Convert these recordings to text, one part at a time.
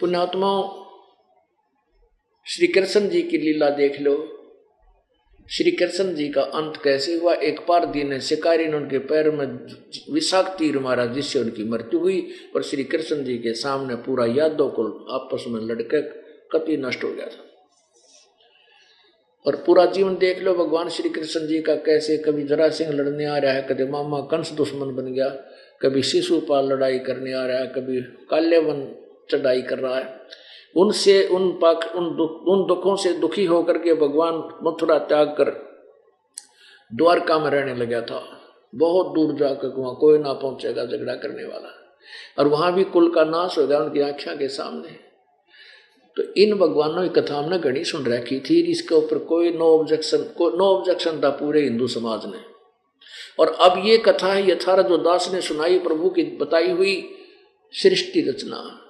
पुण्यात्माओं, श्री कृष्ण जी की लीला देख लो। श्री कृष्ण जी का अंत कैसे हुआ? एक पारधी ने शिकारी ने उनके पैर में विषाक्त तीर मारा, जिससे उनकी मृत्यु हुई। और श्री कृष्ण जी के सामने पूरा यादव को आपस में लड़के कति नष्ट हो गया था। और पूरा जीवन देख लो भगवान श्री कृष्ण जी का, कैसे कभी जरासिंह लड़ने आ रहा है, कभी मामा कंस दुश्मन बन गया, कभी शिशुपाल लड़ाई करने आ रहा है, कभी काल्यवन चढ़ाई कर रहा है। उनसे उन दुखों से दुखी होकर के भगवान मथुरा त्याग कर द्वारका में रहने लगा था। बहुत दूर जाकर वहां कोई ना पहुंचेगा झगड़ा करने वाला, और वहां भी कुल का नाश हो गया उनकी आंखों के सामने। तो इन भगवानों की कथा हमने घनी सुन रखी थी, इसके ऊपर कोई नो ऑब्जेक्शन था पूरे हिंदू समाज ने। और अब ये कथा है यथार्थ जो दास ने सुनाई, प्रभु की बताई हुई सृष्टि रचना।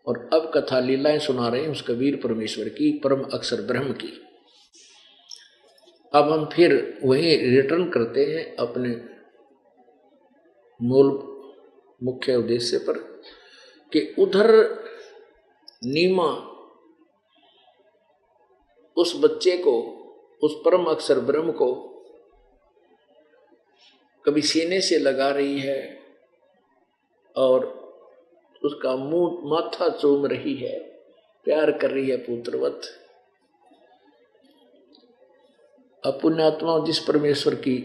और अब कथा लीलाएं सुना रहे हैं उस कबीर परमेश्वर की, परम अक्षर ब्रह्म की। अब हम फिर वही रिटर्न करते हैं अपने मूल मुख्य उद्देश्य पर, कि उधर नीमा उस बच्चे को, उस परम अक्षर ब्रह्म को कभी सीने से लगा रही है और उसका मुंह माथा चूम रही है, प्यार कर रही है पुत्रवत। अब पुण्यात्मा, जिस परमेश्वर की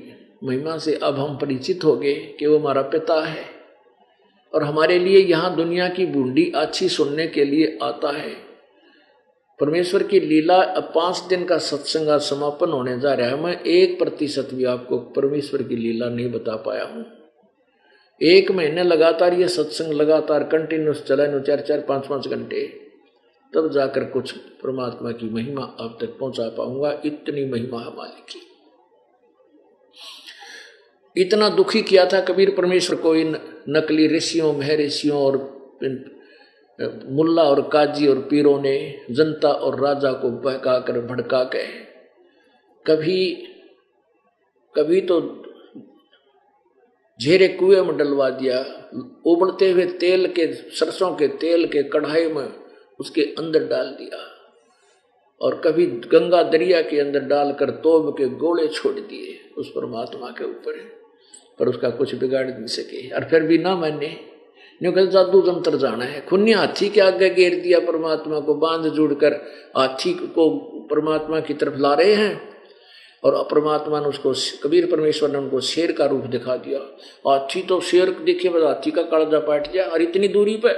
महिमा से अब हम परिचित हो गए कि वो हमारा पिता है और हमारे लिए यहाँ दुनिया की बूंदी अच्छी सुनने के लिए आता है। परमेश्वर की लीला, अब 5 दिन का सत्संग आज समापन होने जा रहा है। मैं 1% भी आपको परमेश्वर की लीला नहीं बता पाया हूँ। 1 महीने लगातार ये सत्संग लगातार कंटिन्यूस चला, 4-4, 5-5 घंटे, तब जाकर कुछ परमात्मा की महिमा आप तक पहुंचा पाऊंगा। इतनी महिमा है मालिक की। इतना दुखी किया था कबीर परमेश्वर को इन नकली ऋषियों, महर्षियों और मुल्ला और काजी और पीरों ने, जनता और राजा को बहका कर भड़का के। कभी तो झेरे कुएं में डलवा दिया, उबलते हुए तेल के, सरसों के तेल के कढ़ाई में उसके अंदर डाल दिया, और कभी गंगा दरिया के अंदर डालकर तोब के गोले छोड़ दिए उस परमात्मा के ऊपर, पर उसका कुछ बिगाड़ नहीं सके। और फिर भी ना माने, निकल जादू जंतर जाना है। खुन्नी हाथी के आगे घेर दिया परमात्मा को, बांध जोड़कर हाथी को परमात्मा की तरफ ला रहे हैं, और परमात्मा ने उसको, कबीर परमेश्वर ने उनको शेर का रूप दिखा दिया। हाथी तो शेर देखे बस हाथी का कालजा पाट गया, और इतनी दूरी पे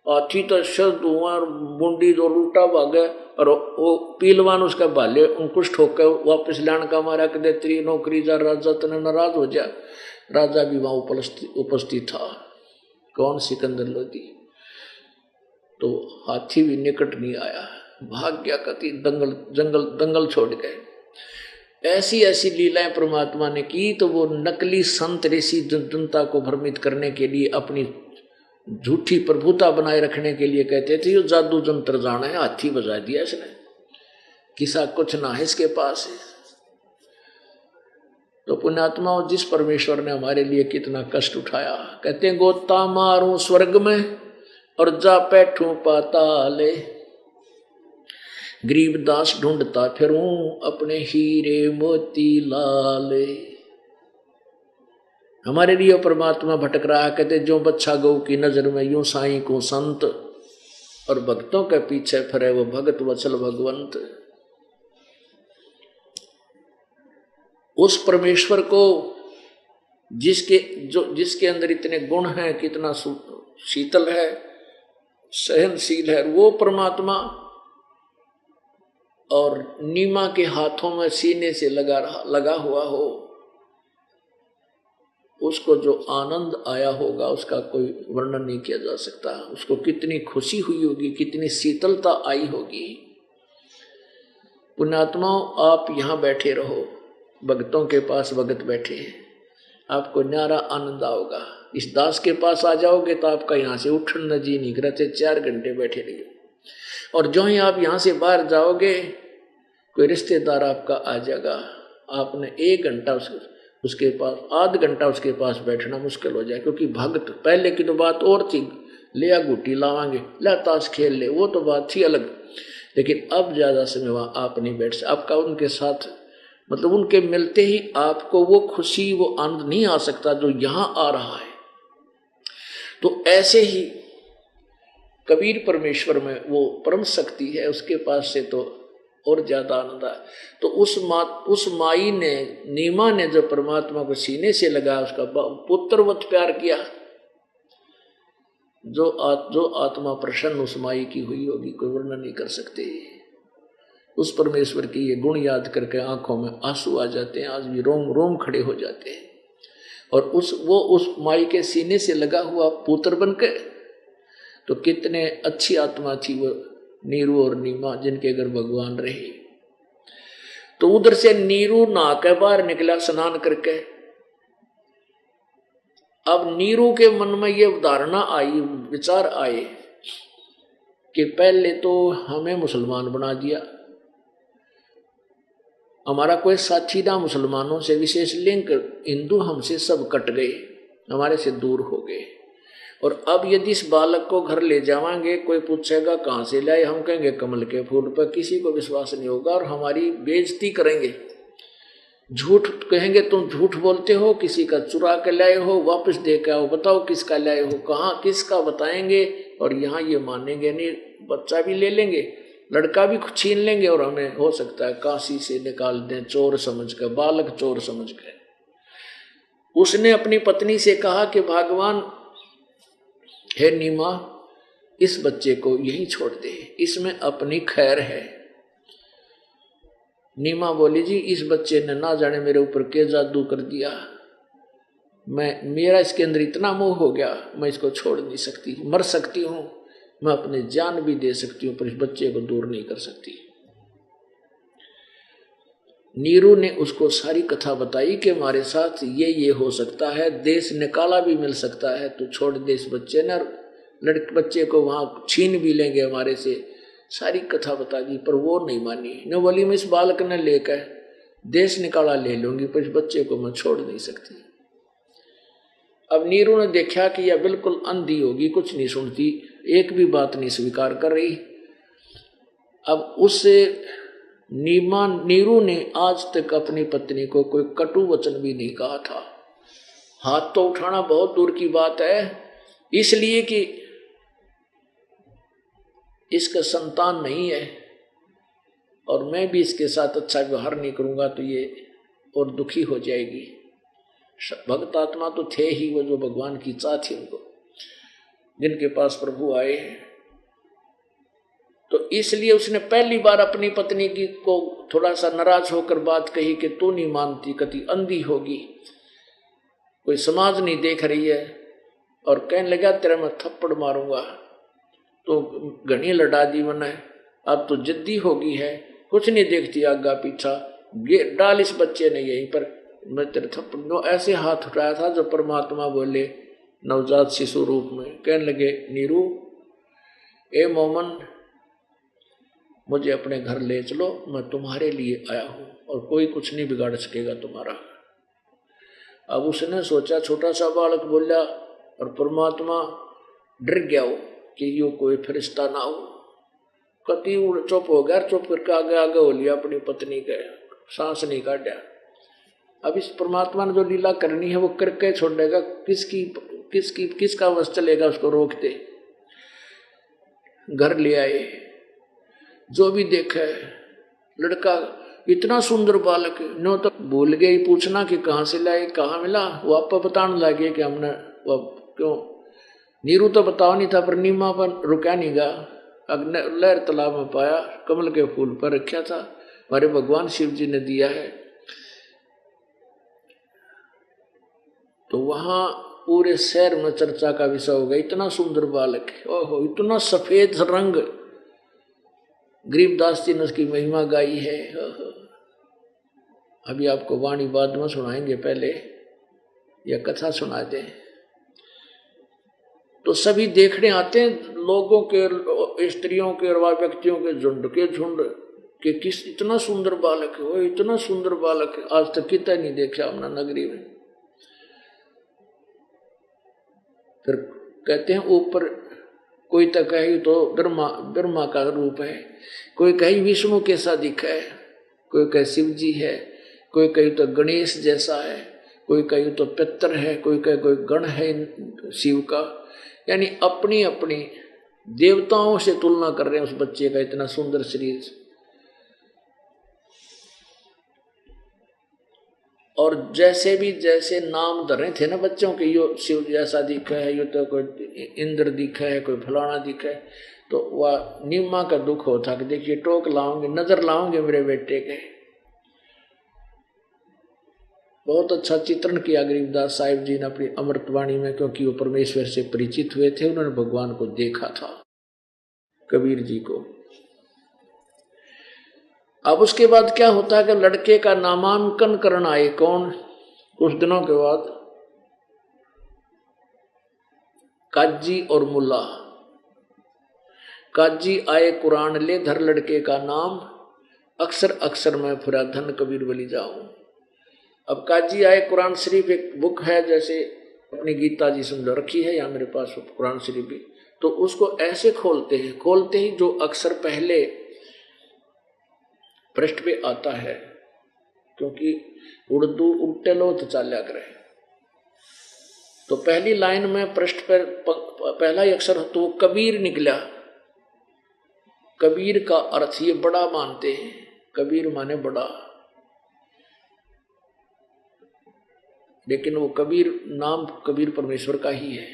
हाथी तो शर धुआं बूंदी जो उल्टा भागे, और वो पीलवान उसका भाले अंकुश ठोक वापस लाने का मारा कि तेरी नौकरी जा, राजा तने नाराज हो जा। राजा भी वहां उपस्थित था, कौन? सिकंदर लोधी। तो हाथी भी निकट नहीं आया, भाग गया, कति दंगल छोड़ गए। ऐसी ऐसी लीलाएं परमात्मा ने की। तो वो नकली संत ऋषि जनता को भ्रमित करने के लिए, अपनी झूठी प्रभुता बनाए रखने के लिए कहते थे, यो जादू जंतर जाना है, हाथी बजा दिया इसने, किसा कुछ ना है इसके पास है। तो पुण्यात्माओं, जिस परमेश्वर ने हमारे लिए कितना कष्ट उठाया, कहते हैं गोता मारूं स्वर्ग में और जा बैठूं पाताले, गरीब दास ढूंढता फिरूं अपने हीरे मोती लाले। हमारे लिए परमात्मा भटक रहा है। कहते जो बच्चा गौ की नजर में यूं साईं को संत, और भक्तों के पीछे फिरे वो भगत वत्सल भगवंत। उस परमेश्वर को जिसके अंदर इतने गुण हैं, कितना शीतल है, सहनशील है, वो परमात्मा और नीमा के हाथों में सीने से लगा हुआ हो, उसको जो आनंद आया होगा उसका कोई वर्णन नहीं किया जा सकता। उसको कितनी खुशी हुई होगी, कितनी शीतलता आई होगी। पुण्यात्माओं, आप यहाँ बैठे रहो, भक्तों के पास भगत बैठे हैं, आपको न्यारा आनंद आओगा। इस दास के पास आ जाओगे तो आपका यहाँ से उठना जी नहीं करते, 4 घंटे बैठे रहिए। और जो ही आप यहाँ से बाहर जाओगे, कोई रिश्तेदार आपका आ जाएगा, आपने 1 घंटा उसके पास, आध घंटा उसके पास बैठना मुश्किल हो जाए। क्योंकि भक्त, पहले की तो बात और थी, ले आ गुटी लावांगे, ला ताश खेल ले, वो तो बात थी अलग। लेकिन अब ज्यादा समय वहां आप नहीं बैठ सकते। आपका उनके साथ मतलब उनके मिलते ही आपको वो खुशी वो आनंद नहीं आ सकता जो यहां आ रहा है। तो ऐसे ही कबीर परमेश्वर में वो परम शक्ति है, उसके पास से तो और ज्यादा आनंद आए। तो उस माई ने, नीमा ने जो परमात्मा को सीने से लगाया, उसका पुत्रवत प्यार किया। जो आत्मा प्रसन्न उस माई की हुई होगी, कोई वर्णन नहीं कर सकते। उस परमेश्वर की ये गुण याद करके आंखों में आंसू आ जाते हैं, आज भी रोम रोम खड़े हो जाते हैं। और उस माई के सीने से लगा हुआ पुत्र बनके, तो कितने अच्छी आत्मा थी वो नीरू और नीमा, जिनके घर भगवान रहे। तो उधर से नीरू नहा के बाहर निकला स्नान करके। अब नीरू के मन में ये धारणा आई, विचार आए कि पहले तो हमें मुसलमान बना दिया, हमारा कोई साथी ना मुसलमानों से, विशेष लिंक हिंदू हमसे सब कट गए, हमारे से दूर हो गए। और अब यदि इस बालक को घर ले जावांगे, कोई पूछेगा कहाँ से लाए, हम कहेंगे कमल के फूल पर, किसी को विश्वास नहीं होगा और हमारी बेइज्जती करेंगे। झूठ कहेंगे, तुम झूठ बोलते हो, किसी का चुरा के लाए हो, वापस दे के आओ, बताओ किसका लाए हो, कहाँ किसका बताएंगे। और यहाँ ये मानेंगे नहीं, बच्चा भी ले लेंगे, लड़का भी छीन लेंगे, और हमें हो सकता है काशी से निकाल दें चोर समझ कर, बालक चोर समझ कर। उसने अपनी पत्नी से कहा कि भगवान हे नीमा, इस बच्चे को यहीं छोड़ दे, इसमें अपनी खैर है। नीमा बोली, जी इस बच्चे ने ना जाने मेरे ऊपर क्या जादू कर दिया, मेरा इसके अंदर इतना मोह हो गया, मैं इसको छोड़ नहीं सकती, मर सकती हूँ, मैं अपनी जान भी दे सकती हूँ, पर इस बच्चे को दूर नहीं कर सकती। नीरू ने उसको सारी कथा बताई कि हमारे साथ ये हो सकता है, देश निकाला भी मिल सकता है, तो छोड़ दे इस बच्चे ने, लड़के बच्चे को वहां छीन भी लेंगे हमारे से, सारी कथा बता दी। पर वो नहीं मानी, न बोली मैं इस बालक ने लेकर देश निकाला ले लूंगी, पर इस बच्चे को मैं छोड़ नहीं सकती। अब नीरू ने देखा कि यह बिल्कुल अंधी होगी, कुछ नहीं सुनती, एक भी बात नहीं स्वीकार कर रही। अब उससे नीरू ने आज तक अपनी पत्नी को कोई कटु वचन भी नहीं कहा था। हाथ तो उठाना बहुत दूर की बात है, इसलिए कि इसका संतान नहीं है और मैं भी इसके साथ अच्छा व्यवहार नहीं करूंगा तो ये और दुखी हो जाएगी। भक्त आत्मा तो थे ही वो, जो भगवान की चाह थी उनको, जिनके पास प्रभु आए हैं। तो इसलिए उसने पहली बार अपनी पत्नी की को थोड़ा सा नाराज होकर बात कही कि तू नहीं मानती, कति अंधी होगी, कोई समाज नहीं देख रही है, और कहने लगा तेरा मैं थप्पड़ मारूंगा। तो घनी लड़ा दी मैंने, अब तो जिद्दी होगी है, कुछ नहीं देखती आगा पीछा, डाल इस बच्चे ने यहीं पर, मैं तेरे थप्पड़। ऐसे हाथ उठाया था जो परमात्मा बोले नवजात शिशु रूप में, कहने लगे नीरू, ए मोमन, मुझे अपने घर ले चलो, मैं तुम्हारे लिए आया हूं और कोई कुछ नहीं बिगाड़ सकेगा तुम्हारा। अब उसने सोचा, छोटा सा बालक बोला, और परमात्मा डर गया हो कि यो कोई फरिश्ता ना हो, कति चुप हो गया, चुप करके आगे आगे हो लिया अपनी पत्नी के, सांस नहीं काटा। अब इस परमात्मा ने जो लीला करनी है वो करके छोड़ेगा, किसका वश चलेगा, उसको रोक दे। घर ले आए, जो भी देखा लड़का इतना सुंदर बालक, नो तो भूल गए ही पूछना कि कहाँ से लाए, कहाँ मिला, वो आपको बताने लगे कि हमने वो क्यों। नीरू तो बताओ नहीं था, पर नीमा पर रुका नहीं गा, अग्नि लहर तालाब में पाया, कमल के फूल पर रखा था, हमारे भगवान शिव जी ने दिया है। तो वहां पूरे शहर में चर्चा का विषय हो गया, इतना सुंदर बालक, ओहो इतना सफेद रंग, गरीबदास जी ने उसकी महिमा गाई है। अभी आपको वाणी बाद में सुनाएंगे, पहले यह कथा सुना दें। तो सभी देखने आते हैं, लोगों के, स्त्रियों के और व्यक्तियों के झुंड के झुंड, कि किस इतना सुंदर बालक है, वो इतना सुंदर बालक है, आज तक कितना नहीं देखा हमने नगरी में। फिर कहते हैं ऊपर कोई तो कहे तो ब्रह्मा ब्रह्मा का रूप है, कोई कहे विष्णु कैसा दिखा है, कोई कहे शिव जी है, कोई कहे तो गणेश जैसा है, कोई कहे तो पितर है, कोई कहे कोई गण है शिव का। यानी अपनी अपनी देवताओं से तुलना कर रहे हैं उस बच्चे का, इतना सुंदर शरीर। और जैसे भी जैसे नाम धरे थे ना बच्चों के, यो शिव जैसा दिखा है, यो तो कोई इंद्र दिखा है, कोई फलाना दिखा है, तो वह नीमा का दुख होता कि देखिए टोक लाओगे, नजर लाओगे मेरे बेटे के। बहुत अच्छा चित्रण किया गरीबदास साहिब जी ने अपनी अमृतवाणी में, क्योंकि वो परमेश्वर से परिचित हुए थे, उन्होंने भगवान को देखा था, कबीर जी को। अब उसके बाद क्या होता है कि लड़के का नामांकन करना आए कौन, कुछ दिनों के बाद काजी और मुल्ला। काजी आए कुरान ले धर लड़के का नाम, अक्सर अक्सर मैं फिरा धन कबीर बली जाऊं। अब काजी आए, कुरान शरीफ एक बुक है, जैसे अपनी गीता जी समझो रखी है यहाँ मेरे पास कुरान शरीफ भी, तो उसको ऐसे खोलते हैं, खोलते ही जो अक्सर पहले पृष्ठ पे आता है, क्योंकि उर्दू उल्टे लो तो चाल्या करे, तो पहली लाइन में पृष्ठ पर पहला ही अक्षर तो वो कबीर निकला। कबीर का अर्थ ये बड़ा मानते हैं, कबीर माने बड़ा, लेकिन वो कबीर नाम कबीर परमेश्वर का ही है।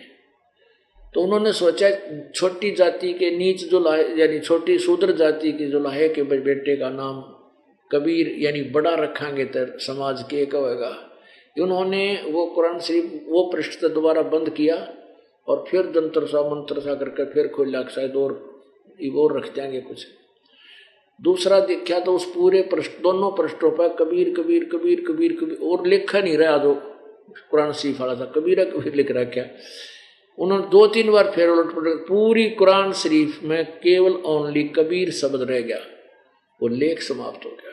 तो उन्होंने सोचा छोटी जाति के नीच जो लाहे, यानी छोटी शूद्र जाति के जो लाहे के बेटे का नाम कबीर यानी बड़ा रखेंगे तो समाज के एक होगा। उन्होंने वो कुरान शरीफ वो पृष्ठ से दोबारा बंद किया और फिर जंतर सा मंत्र सा करके फिर खोला, शायद और रख जाएंगे कुछ। दूसरा देखा तो उस पूरे पृष्ठ दोनों पृष्ठों पर कबीर कबीर कबीर कबीर कबीर और लिखा नहीं रहा, जो कुरान शरीफ वाला था कबीरा कबीर लिख रखा। उन्होंने 2-3 बार फिर उलट पलट, पूरी कुरान शरीफ में केवल ओनली कबीर शब्द रह गया, वो लेख समाप्त हो गया।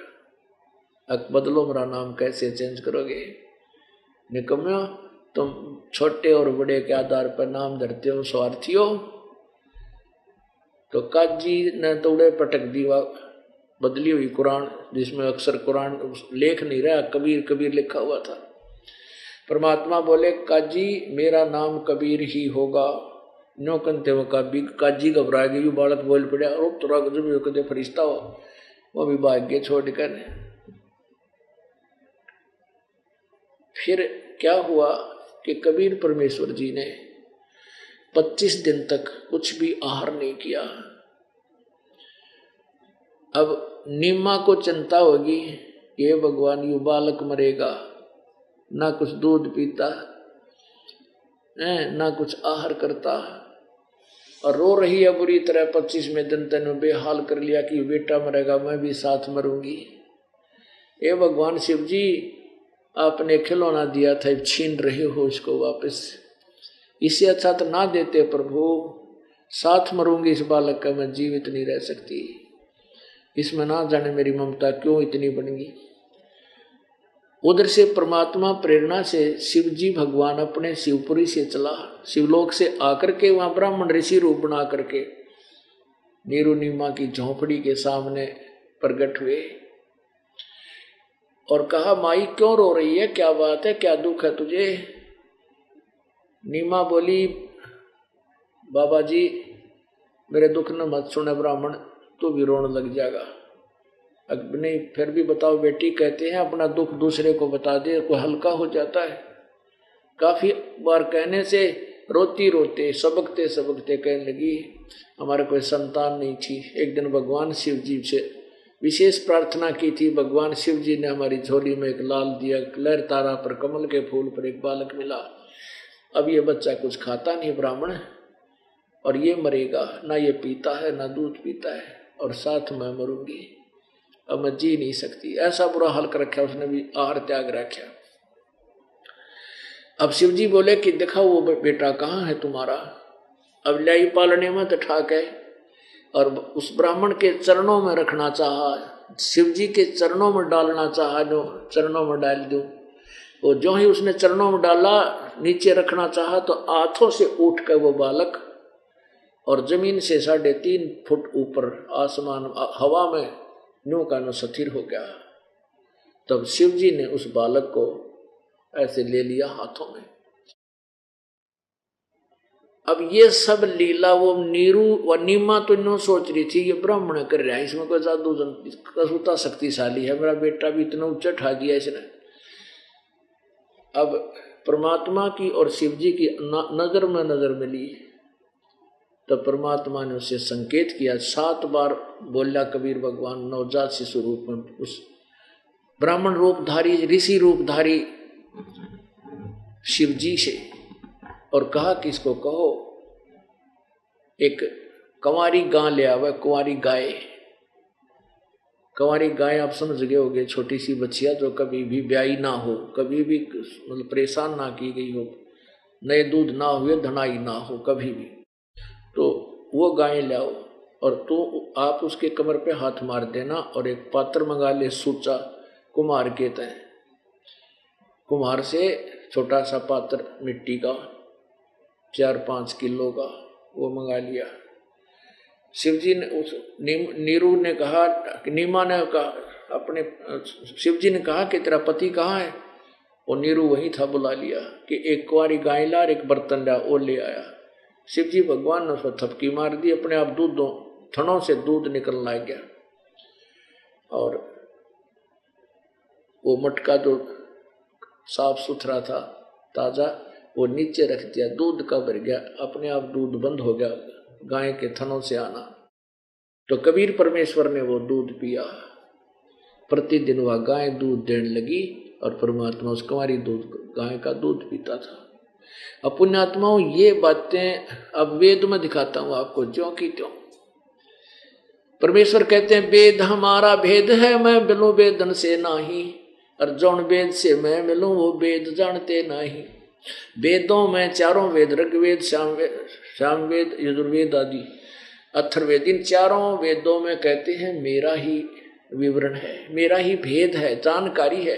अब बदलो मेरा नाम कैसे चेंज करोगे निकम्यो, तुम छोटे और बड़े के आधार पर नाम धरते हो स्वार्थियों। तो काजी ने तोड़े पटक दीवा बदली हुई कुरान, जिसमें अक्सर कुरान लेख नहीं रहा, कबीर कबीर लिखा हुआ था। परमात्मा बोले काजी मेरा नाम कबीर ही होगा। नो कंते वो काजी घबरा गई, यू बालक बोल पड़ा और तुरा जब कदे फरिश्ता हो, वो भी भाग्य छोड़कर। फिर क्या हुआ कि कबीर परमेश्वर जी ने 25 दिन तक कुछ भी आहार नहीं किया। अब नीमा को चिंता होगी, ये भगवान यू बालक मरेगा, ना कुछ दूध पीता ना कुछ आहार करता, और रो रही है बुरी तरह। 25वें दिन तेने बेहाल कर लिया कि बेटा मरेगा, मैं भी साथ मरूंगी। ये भगवान शिव जी आपने खिलौना दिया था, छीन रहे हो इसको वापस, इससे अच्छा तो ना देते प्रभु, साथ मरूंगी इस बालक का, मैं जीवित नहीं रह सकती, इसमें ना जाने मेरी ममता क्यों इतनी बन गई। उधर से परमात्मा प्रेरणा से शिव जी भगवान अपने शिवपुरी से चला, शिवलोक से आकर के वहां ब्राह्मण ऋषि रूप बना करके नीरू नीमा की झोंपड़ी के सामने प्रकट हुए और कहा माई क्यों रो रही है, क्या बात है, क्या दुख है तुझे। नीमा बोली बाबा जी मेरे दुख न मत सुने ब्राह्मण, तू भी रोने लग जाएगा। अब नहीं फिर भी बताओ बेटी, कहते हैं अपना दुख दूसरे को बता दे कोई हल्का हो जाता है। काफी बार कहने से रोती रोते सबकते सबकते कहने लगी हमारे कोई संतान नहीं थी। एक दिन भगवान शिव जी से विशेष प्रार्थना की थी, भगवान शिव जी ने हमारी झोली में एक लाल दिया, लहर तारा पर कमल के फूल पर एक बालक मिला। अब ये बच्चा कुछ खाता नहीं ब्राह्मण, और ये मरेगा, ना ये पीता है ना दूध पीता है, और साथ मैं मरूंगी, अब मैं जी नहीं सकती। ऐसा बुरा हाल कर रखा, उसने भी आहार त्याग रखा। अब शिव जी बोले कि देखा वो बेटा कहाँ है तुम्हारा। अब लाई पालने में तो ठाक है, और उस ब्राह्मण के चरणों में रखना चाहा, शिव जी के चरणों में डालना चाहा, जो चरणों में डाल दूं। वो जो ही उसने चरणों में डाला, नीचे रखना चाहा, तो हाथों से उठ कर वो बालक और जमीन से 3.5 फुट ऊपर आसमान हवा में न्यू का न्यू स्थिर हो गया। तब शिव जी ने उस बालक को ऐसे ले लिया हाथों में। अब ये सब लीला वो नीरू व नीमा तो न्यू सोच रही थी ये ब्राह्मण कर रहा है, इसमें कोई जादू कसुता शक्तिशाली है, मेरा बेटा भी इतना ऊंचा ठा दिया इसने। अब परमात्मा की और शिव जी की नजर में नजर मिली। तो परमात्मा ने उसे संकेत किया, 7 बार बोला कबीर भगवान नवजात शिशु रूप में उस ब्राह्मण रूपधारी ऋषि रूपधारी शिव जी से, और कहा कि इसको कहो एक कंवारी गाय ले आवे। कुंवारी गाय, कंवारी गाय आप समझ गए होगे, छोटी सी बच्चिया जो कभी भी ब्याई ना हो, कभी भी मतलब परेशान ना की गई हो, नए दूध ना हुए, धनाई ना हो कभी भी, तो वो गाय ले आओ और तो आप उसके कमर पे हाथ मार देना और एक पात्र मंगा ले, सूचा कुम्हार कहते हैं, कुम्हार से छोटा सा पात्र मिट्टी का 4-5 किलो का वो मंगा लिया। शिव जी ने उस नीरू ने कहा, नीमा ने कहा अपने, शिव जी ने कहा कि तेरा पति कहाँ है? वो नीरू वहीं था, बुला लिया कि एक कुंवारी गाय ला और एक बर्तन ला, वो ले आया। शिव जी भगवान ने उसको थपकी मार दी, अपने आप थनों से दूध निकलने लग गया और वो मटका जो साफ सुथरा था ताजा वो नीचे रख दिया, दूध का भर गया, अपने आप दूध बंद हो गया गाय के थनों से आना। तो कबीर परमेश्वर ने वो दूध पिया, प्रतिदिन वह गाय दूध देने लगी और परमात्मा उस कुंवारी गाय का दूध पीता था। अब पुण्यात्माओं ये बातें अब वेद में दिखाता हूं आपको ज्यों की त्यों। परमेश्वर कहते हैं वेद हमारा भेद है, मैं मिलूं वेदन से नाही, और जौन वेद से मैं मिलूं वो वेद जानते नहीं। वेदों में 4 वेद, ऋग्वेद, सामवेद, यजुर्वेद आदि अथर्ववेद, इन 4 वेदों में कहते हैं मेरा ही विवरण है, मेरा ही भेद है, जानकारी है,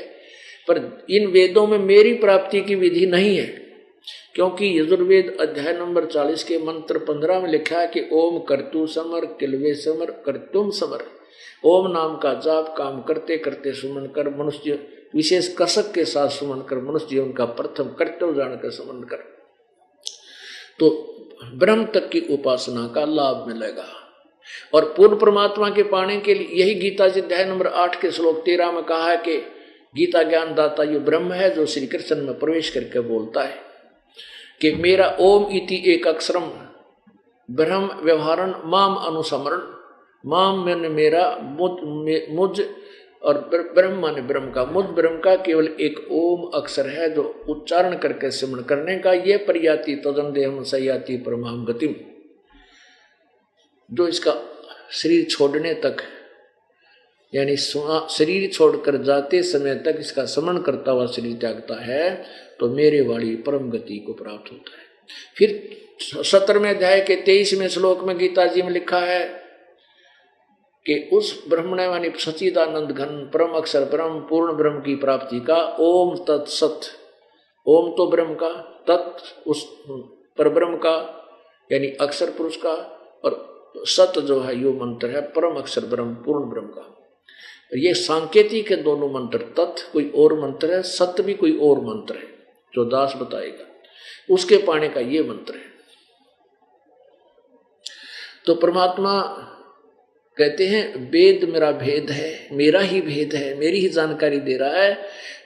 पर इन वेदों में मेरी प्राप्ति की विधि नहीं है। क्योंकि यजुर्वेद अध्याय नंबर 40 के मंत्र 15 में लिखा है कि ओम कर्तु समर किलवे समर कर्तुम समर। ओम नाम का जाप काम करते करते सुमन कर, मनुष्य विशेष कसक के साथ सुमन कर, मनुष्य जीवन का प्रथम कर्तव्य जानकर सुमन कर, तो ब्रह्म तक की उपासना का लाभ मिलेगा। और पूर्ण परमात्मा के पाने के लिए यही गीता जी अध्याय नंबर 8 के श्लोक 13 में कहा है कि गीता ज्ञान दाता ये ब्रह्म है जो श्री कृष्ण में प्रवेश करके बोलता है कि मेरा ओम इति एक अक्षरम ब्रह्म व्यवहारन माम अनुसमरण। माम मैंने मेरा, मुझ और ब्रह्म माने ब्रह्म का, मुझ ब्रह्म का केवल एक ओम अक्षर है जो उच्चारण करके सिमरण करने का, ये प्रयाति तदन देहम सयाति परमाम गतिम, जो इसका शरीर छोड़ने तक यानी शरीर छोड़कर जाते समय तक इसका स्मरण करता हुआ शरीर त्यागता है तो मेरे वाली परम गति को प्राप्त होता है। फिर 17वें अध्याय के 23वें श्लोक में गीता जी में लिखा है कि उस ब्रह्मण्य वाणी सच्चिदानंद घन परम अक्षर ब्रह्म पूर्ण ब्रह्म की प्राप्ति का ओम तत्सत, ओम तो ब्रह्म का, तत् उस पर ब्रह्म का यानी अक्षर पुरुष का, और सत जो है यो मंत्र है परम अक्षर ब्रह्म पूर्ण ब्रह्म का। ये सांकेतिक है दोनों मंत्र, तत् कोई और मंत्र है, सत्य भी कोई और मंत्र है जो दास बताएगा, उसके पाने का ये मंत्र है। तो परमात्मा कहते हैं वेद मेरा भेद है, मेरा ही भेद है, मेरी ही जानकारी दे रहा है,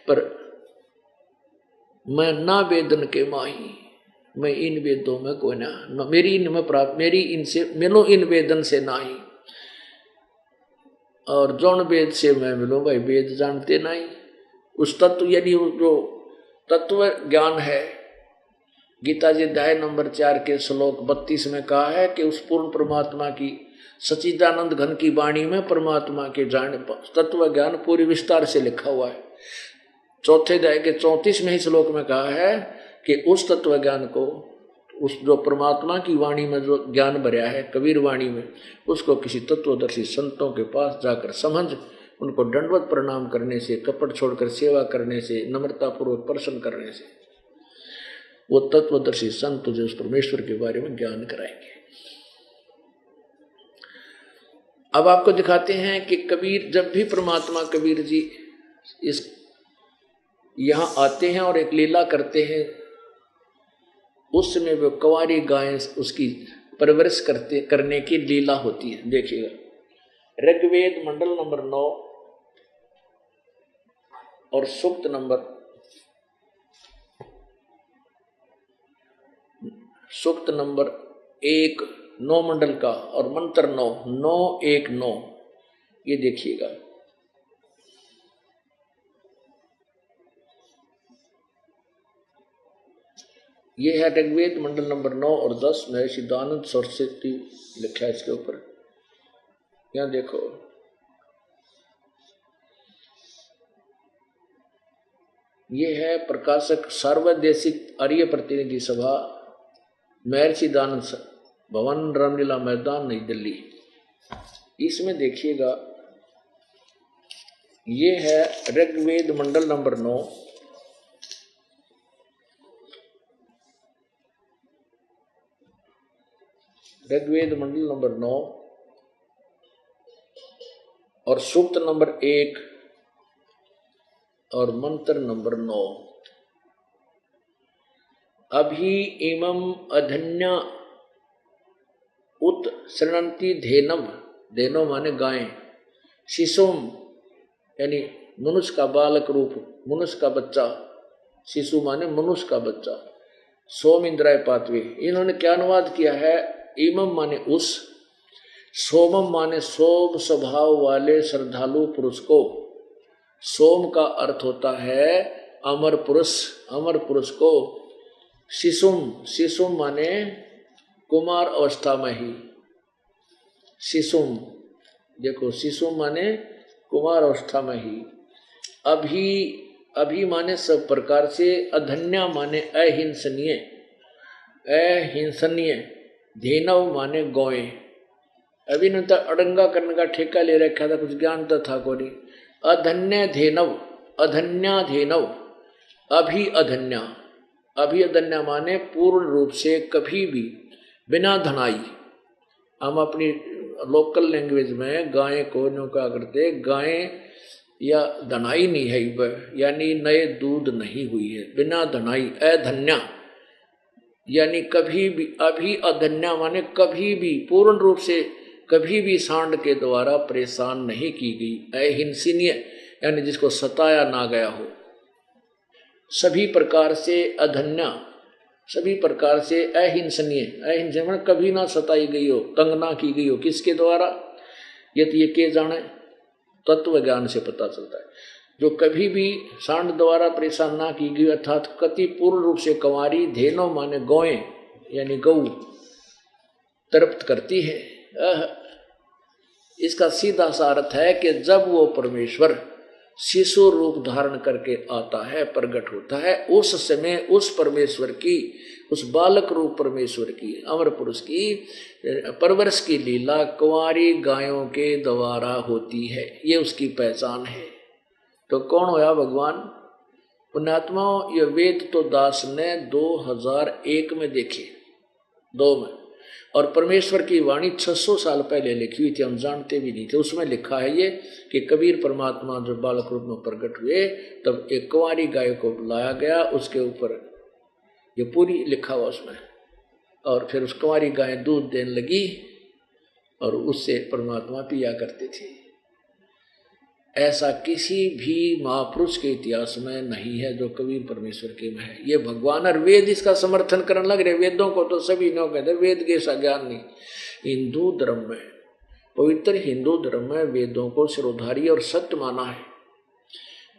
पर मैं ना वेदन के माही, मैं इन वेदों में कोई ना, मेरी इनमें प्राप्त, मेरी इनसे मिलो इन वेदन से नाही, और जौन वेद से मैं मिलूं भाई वेद जानते नहीं। उस तत्व यानी जो तत्व ज्ञान है, गीता जी अध्याय नंबर 4 के श्लोक 32 में कहा है कि उस पूर्ण परमात्मा की सच्चिदानंद घन की वाणी में परमात्मा के जान तत्व ज्ञान पूरी विस्तार से लिखा हुआ है। 4थे अध्याय के 34वें श्लोक में कहा है कि उस तत्व ज्ञान को, उस जो परमात्मा की वाणी में जो ज्ञान भरा है कबीर वाणी में, उसको किसी तत्वदर्शी संतों के पास जाकर समझ, उनको दंडवत प्रणाम करने से, कपट छोड़कर सेवा करने से, नम्रतापूर्वक प्रश्न करने से वो तत्वदर्शी संत तुझे उस परमेश्वर के बारे में ज्ञान कराएंगे। अब आपको दिखाते हैं कि कबीर, जब भी परमात्मा कबीर जी इस यहाँ आते हैं और एक लीला करते हैं, उस समय वो कुंवारी गायें उसकी परवरिश करने की लीला होती है। देखिएगा, ऋग्वेद मंडल नंबर 9 और सूक्त नंबर 1, 9 मंडल का और मंत्र 9, 919, ये देखिएगा। ये है ऋग्वेद मंडल नंबर 9 और 10 में सिद्धानंद सरस्वती लिखा है इसके ऊपर। यहाँ देखो, ये है प्रकाशक सार्वदेशिक आर्य प्रतिनिधि सभा, महर्षि दानंद भवन, रामलीला मैदान, नई दिल्ली। इसमें देखिएगा, ये है ऋग्वेद मंडल नंबर 9 ऋग्वेद मंडल नंबर 9 और सूक्त नंबर 1 और मंत्र नंबर 9। अभी इमं अधन्या उत शृणन्ति धेनम, धेनो माने गायें, शिशुम यानी मनुष्य का बालक रूप, मनुष्य का बच्चा, शिशु माने मनुष्य का बच्चा, सोम इंद्राय पातवे। इन्होंने क्या अनुवाद किया है, इमम माने उस, सोमम माने सोम स्वभाव वाले श्रद्धालु पुरुष को। सोम का अर्थ होता है अमर पुरुष, अमर पुरुष को। शिशुम, शिशुम माने कुमार अवस्था में ही, शिशुम देखो, शिशुम माने कुमार अवस्था में ही। अभी, अभी माने सब प्रकार से, अधन्या माने अहिंसनीय, अहिंसनीय, धेनव माने गौएं। अभी न तो अड़ंगा करने का ठेका ले रखा था, कुछ ज्ञान तो था को नहीं। अधन्य धेनव, अधन्या धेनव, अभी अधन्या, अभी अधन्या माने पूर्ण रूप से कभी भी बिना धनाई। हम अपनी लोकल लैंग्वेज में गाय को न्यों क्या करते, गाय या धनाई नहीं है, यानी नए दूध नहीं हुई है, बिना धनाई, अधन्या यानी कभी भी। अभी अधन्या माने कभी भी, पूर्ण रूप से कभी भी सांड के द्वारा परेशान नहीं की गई। अहिंसनीय यानी जिसको सताया ना गया हो, सभी प्रकार से अधन्या, सभी प्रकार से अहिंसनीय, अहिंसनीय माने कभी ना सताई गई हो, तंग ना की गई हो। किसके द्वारा, ये तो ये के जाने, तत्व ज्ञान से पता चलता है। जो कभी भी सांड द्वारा परेशान ना की गई, अर्थात कति पूर्ण रूप से कंवारी, धेनो माने गौएं यानी गौ तृप्त करती है। इसका सीधा सा अर्थ है कि जब वो परमेश्वर शिशु रूप धारण करके आता है, प्रकट होता है, उस समय उस परमेश्वर की, उस बालक रूप परमेश्वर की, अमर पुरुष की परवरिश की लीला कुंवारी गायों के द्वारा होती है। ये उसकी पहचान है। तो कौन होया भगवान? पुण्यात्माओं, ये वेद तो दास ने 2001 में देखे, 2 में, और परमेश्वर की वाणी 600 साल पहले लिखी हुई थी, हम जानते भी नहीं थे। उसमें लिखा है ये कि कबीर परमात्मा जब बालक रूप में प्रकट हुए तब एक कुंवारी गाय को बुलाया गया, उसके ऊपर ये पूरी लिखा हुआ उसमें, और फिर उस कुंवारी गाय दूध देने लगी और उससे परमात्मा पिया करते थे। ऐसा किसी भी महापुरुष के इतिहास में नहीं है जो कबीर परमेश्वर के में है। ये भगवान और वेद इसका समर्थन करने लग रहे। वेदों को तो सभी लोग कहते हैं वेद के ऐसा ज्ञान नहीं। हिंदू धर्म में, पवित्र हिंदू धर्म में वेदों को सिरोधारी और सत्य माना है,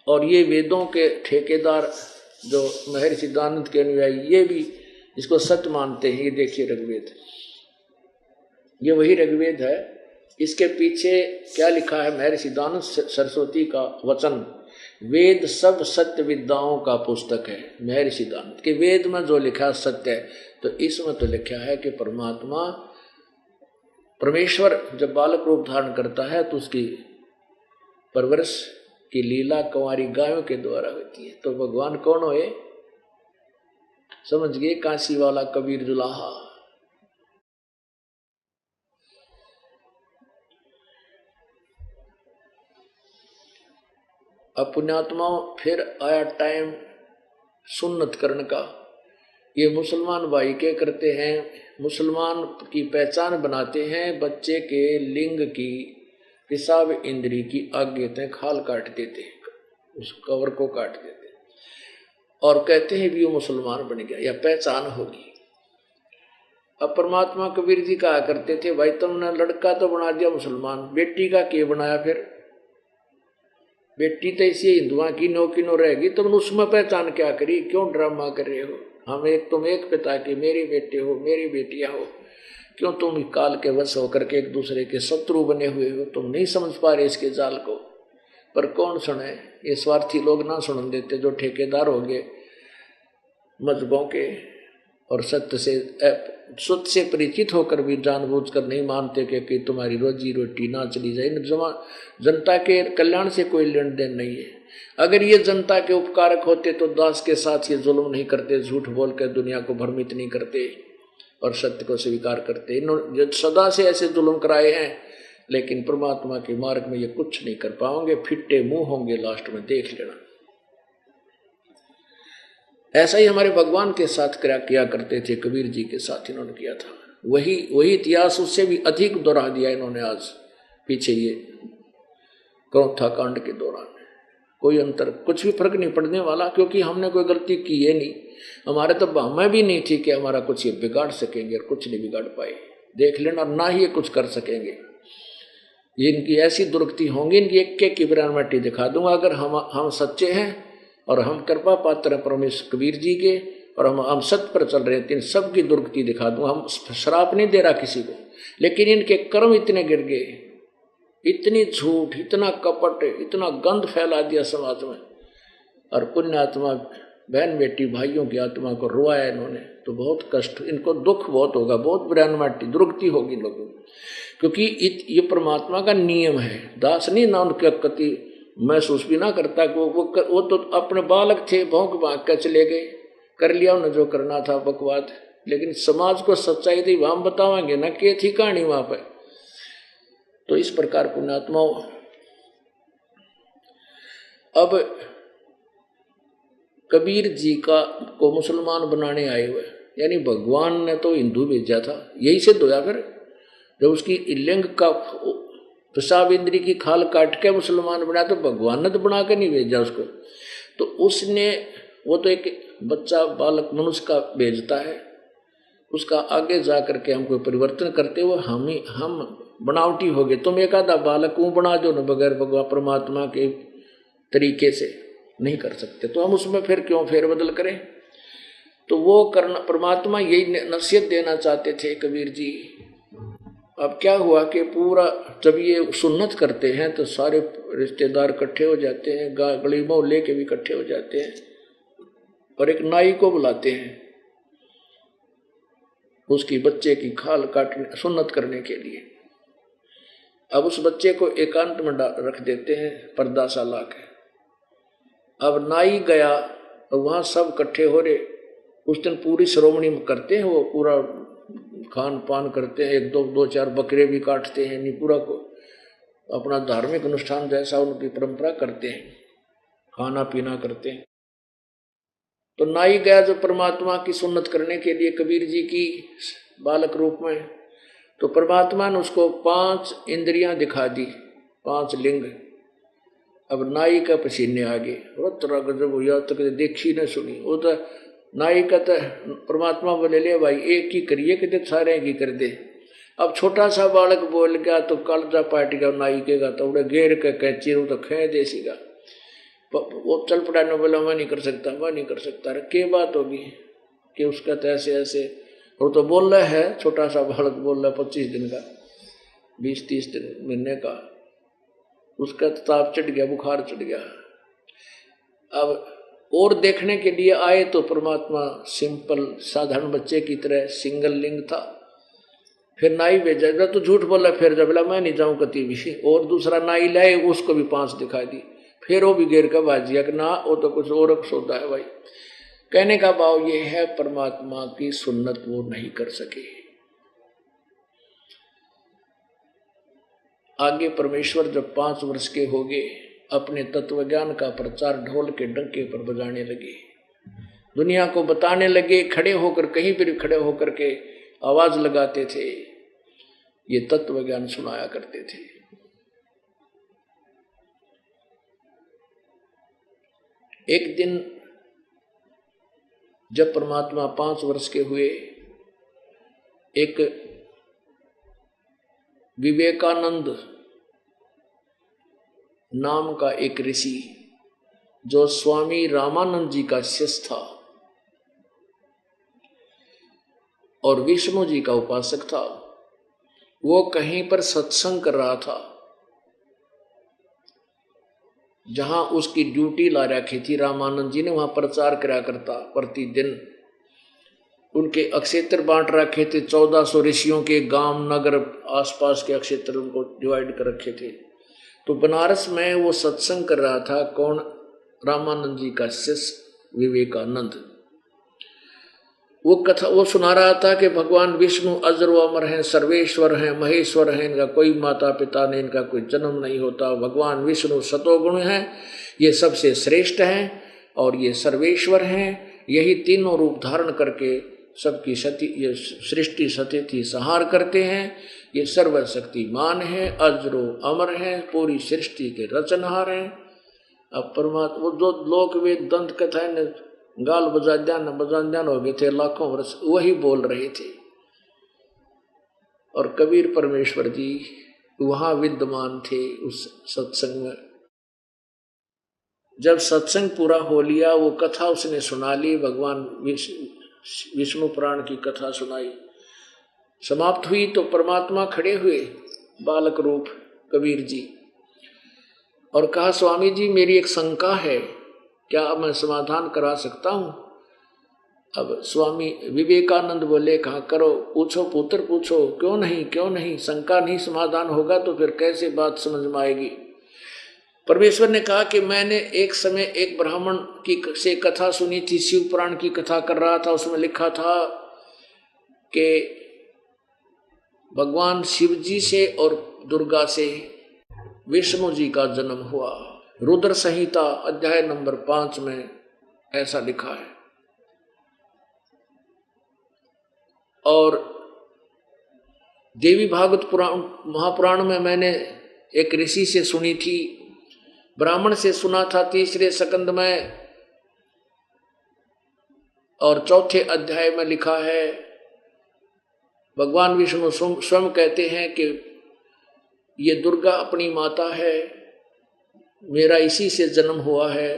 और ये वेदों के ठेकेदार जो महर्षि सिद्धानंद के अनुयायी, ये भी इसको सत्य मानते हैं। ये देखिए ऋग्वेद, ये वही ऋग्वेद है। इसके पीछे क्या लिखा है? महर्षि सिद्धानंद सरस्वती का वचन, वेद सब सत्य विद्याओं का पुस्तक है। महर्षि सिद्धानंद के वेद में जो लिखा सत्य है, तो इसमें तो लिखा है कि परमात्मा, परमेश्वर जब बालक रूप धारण करता है तो उसकी परवरिश की लीला कुंवारी गायों के द्वारा होती है। तो भगवान कौन होए? समझ गए? काशी वाला कबीर दुल्हा। अब पुण्यात्माओं फिर आया टाइम सुन्नत करने का। ये मुसलमान भाई क्या करते हैं, मुसलमान की पहचान बनाते हैं बच्चे के लिंग की पेशाब इंद्री की आगे तक खाल काट देते हैं, उस कवर को काट देते हैं और कहते हैं भी वो मुसलमान बन गया या पहचान होगी। अब परमात्मा कबीर जी कहा करते थे, भाई तुमने लड़का तो बना दिया मुसलमान, बेटी का क्या बनाया फिर? बेटी तो इसी हिंदुआ की नो रहेगी, तुमने उसमें पहचान क्या करी? क्यों ड्रामा कर रहे हो? हम एक तुम एक पिता के मेरे बेटे हो, मेरी बेटियां हो, क्यों तुम काल के वश होकर के एक दूसरे के शत्रु बने हुए हो? तुम नहीं समझ पा रहे इसके जाल को। पर कौन सुने? ये स्वार्थी लोग ना सुन देते, जो ठेकेदार हो गए मजहबों के और सत्य से परिचित होकर भी जानबूझकर नहीं मानते कि तुम्हारी रोजी रोटी ना चली जाए। जनता के कल्याण से कोई लेन देन नहीं है। अगर ये जनता के उपकारक होते तो दास के साथ ये जुल्म नहीं करते, झूठ बोल कर दुनिया को भ्रमित नहीं करते और सत्य को स्वीकार करते। इन्होंने सदा से ऐसे जुल्म कराए हैं, लेकिन परमात्मा के मार्ग में ये कुछ नहीं कर पाओगे, फिट्टे मुंह होंगे लास्ट में, देख लेना। ऐसा ही हमारे भगवान के साथ किया करते थे, कबीर जी के साथ इन्होंने किया था। वही इतिहास उससे भी अधिक दोहरा दिया इन्होंने आज पीछे ये क्रौथा कांड के दौरान। कोई अंतर, कुछ भी फर्क नहीं पड़ने वाला, क्योंकि हमने कोई गलती की है नहीं। हमारे तो हमें भी नहीं थी कि हमारा कुछ ये बिगाड़ सकेंगे, और कुछ नहीं बिगाड़ पाए, देख लेना। और ना ही ये कुछ कर सकेंगे। ये इनकी ऐसी दुर्गति होंगी, इनकी एक की बिरानमटी दिखा दूंगा। अगर हम सच्चे हैं और हम कृपा पात्र हैं परमेश्वर कबीर जी के, और हम सत्य पर चल रहे हैं, इन सब की दुर्गति दिखा दूंगा। हम श्राप नहीं दे रहा किसी को, लेकिन इनके कर्म इतने गिर गए, इतनी झूठ, इतना कपट, इतना गंध फैला दिया समाज में। और पुण्यात्मा बहन बेटी भाइयों की आत्मा को रुआया इन्होंने, तो बहुत कष्ट, इनको दुख बहुत होगा, बहुत बिरानमटी दुर्गति होगी इन लोगों को। क्योंकि ये परमात्मा का नियम है। दास नहीं ना उनके कति महसूस भी ना करता कि वो तो अपने बालक थे, भौंक भाग कर चले गए, कर लिया उन्हें जो करना था, बकवाद। लेकिन समाज को सच्चाई थी, हम बतावाएंगे ना क्या थी कहानी वहां पर। तो इस प्रकार पुण्यात्माओं, अब कबीर जी को मुसलमान बनाने आए हुए, यानी भगवान ने तो हिंदू भेजा था, यही सिद्ध होया। फिर जब उसकी लिंग का पेशाब इंद्री की खाल काट के मुसलमान बना, तो भगवान ने तो बना के नहीं भेजा उसको। तो उसने, वो तो एक बच्चा बालक मनुष्य का भेजता है, उसका आगे जा करके हम कोई परिवर्तन करते हुए हम बनावटी हो गए। तुम एक आधा बालक को बना दो न, बगैर भगवान परमात्मा के तरीके से नहीं कर सकते, तो हम उसमें फिर क्यों फेरबदल करें? तो वो करना, परमात्मा यही नसीहत देना चाहते थे कबीर जी। अब क्या हुआ कि पूरा जब ये सुन्नत करते हैं तो सारे रिश्तेदार इकट्ठे हो जाते हैं, गली मोहल्ले के भी इकट्ठे हो जाते हैं, और एक नाई को बुलाते हैं उसकी बच्चे की खाल काटने, सुन्नत करने के लिए। अब उस बच्चे को एकांत में रख देते हैं, पर्दा सा ला के। अब नाई गया और वहां सब इकट्ठे हो रहे। उस दिन पूरी श्रोमणी करते हैं, वो पूरा खान पान करते हैं, एक दो चार बकरे भी काटते हैं, नहीं पूरा को अपना धार्मिक अनुष्ठान जैसा उनकी परंपरा करते हैं, खाना पीना करते हैं। तो नाई गया जो परमात्मा की सुन्नत करने के लिए कबीर जी की बालक रूप में, तो परमात्मा ने उसको 5 इंद्रियां दिखा दी, 5 लिंग। अब नाई का पसीने आ गए, और तरह गजब हुआ, तक देखी न सुनी। वो तो नाई का तो परमात्मा बोले, ले भाई एक ही करिए कि सारे की कर दे। अब छोटा सा बालक बोल गया तो कलजा पाट गया नाई के गा, तो उड़े घेर के कैची तो खे देसीगा। वो चल पड़ा न, बोला मैं नहीं कर सकता, मैं नहीं कर सकता। के बात होगी कि उसका तो ऐसे ऐसे, वो तो बोल रहा है, छोटा सा बालक बोल रहा है 25 दिन का, 20-30 दिन महीने का, उसका ताप चढ़ गया, बुखार चढ़ गया। अब और देखने के लिए आए तो परमात्मा सिंपल साधारण बच्चे की तरह सिंगल लिंग था। फिर नाई भेजा, तो झूठ बोला, फिर जब बोला मैं नहीं जाऊं कति भी, और दूसरा नाई लाए, उसको भी 5 दिखाई दी। फिर वो भी घेर का बाजिया कि ना, वो तो कुछ और सोता है भाई। कहने का भाव ये है, परमात्मा की सुन्नत वो नहीं कर सके। आगे परमेश्वर जब 5 वर्ष के हो गए अपने तत्वज्ञान का प्रचार ढोल के डंके पर बजाने लगे, दुनिया को बताने लगे, खड़े होकर कहीं पर खड़े होकर के आवाज लगाते थे, ये तत्व ज्ञान सुनाया करते थे। एक दिन जब परमात्मा 5 वर्ष के हुए, एक विवेकानंद नाम का एक ऋषि जो स्वामी रामानंद जी का शिष्य था और विष्णु जी का उपासक था, वो कहीं पर सत्संग कर रहा था जहां उसकी ड्यूटी ला रखी थी। रामानंद जी ने वहां प्रचार करा करता, प्रतिदिन उनके अक्षेत्र बांट रखे थे, 1400 ऋषियों के गांव नगर आसपास के अक्षेत्र उनको डिवाइड कर रखे थे। तो बनारस में वो सत्संग कर रहा था। कौन? रामानंद जी का शिष्य विवेकानंद। वो कथा वो सुना रहा था कि भगवान विष्णु अजर व अमर हैं, सर्वेश्वर हैं, महेश्वर हैं, इनका कोई माता पिता नहीं, इनका कोई जन्म नहीं होता। भगवान विष्णु सतोगुण हैं, ये सबसे श्रेष्ठ हैं और ये सर्वेश्वर हैं। यही तीनों रूप धारण करके सबकी ये सृष्टि सतिथि संहार करते हैं। ये सर्वशक्तिमान है, अजरो अमर है, पूरी सृष्टि के रचनहार हैं। अब परमात्मा वो जो लोक वेद दंत कथाएं ने गाल बजाद्यान हो गए थे, लाखों वर्ष वही बोल रहे थे। और कबीर परमेश्वर जी वहां विद्यमान थे उस सत्संग में। जब सत्संग पूरा हो लिया, वो कथा उसने सुना ली, भगवान विष्णु पुराण की कथा सुनाई, समाप्त हुई तो परमात्मा खड़े हुए बालक रूप कबीर जी और कहा, स्वामी जी मेरी एक शंका है, क्या मैं समाधान करा सकता हूं? अब स्वामी विवेकानंद बोले, कहा करो, पूछो पुत्र पूछो। क्यों नहीं, शंका नहीं समाधान होगा तो फिर कैसे बात समझ में आएगी? परमेश्वर ने कहा कि मैंने एक समय एक ब्राह्मण की से कथा सुनी थी, शिव पुराण की कथा कर रहा था। उसमें लिखा था कि भगवान शिव जी से और दुर्गा से विष्णु जी का जन्म हुआ। रुद्र संहिता अध्याय नंबर 5 में ऐसा लिखा है। और देवी भागवत पुराण महापुराण में मैंने एक ऋषि से सुनी थी, ब्राह्मण से सुना था 3रे स्कंद में, और 4थे अध्याय में लिखा है, भगवान विष्णु स्वयं कहते हैं कि ये दुर्गा अपनी माता है, मेरा इसी से जन्म हुआ है।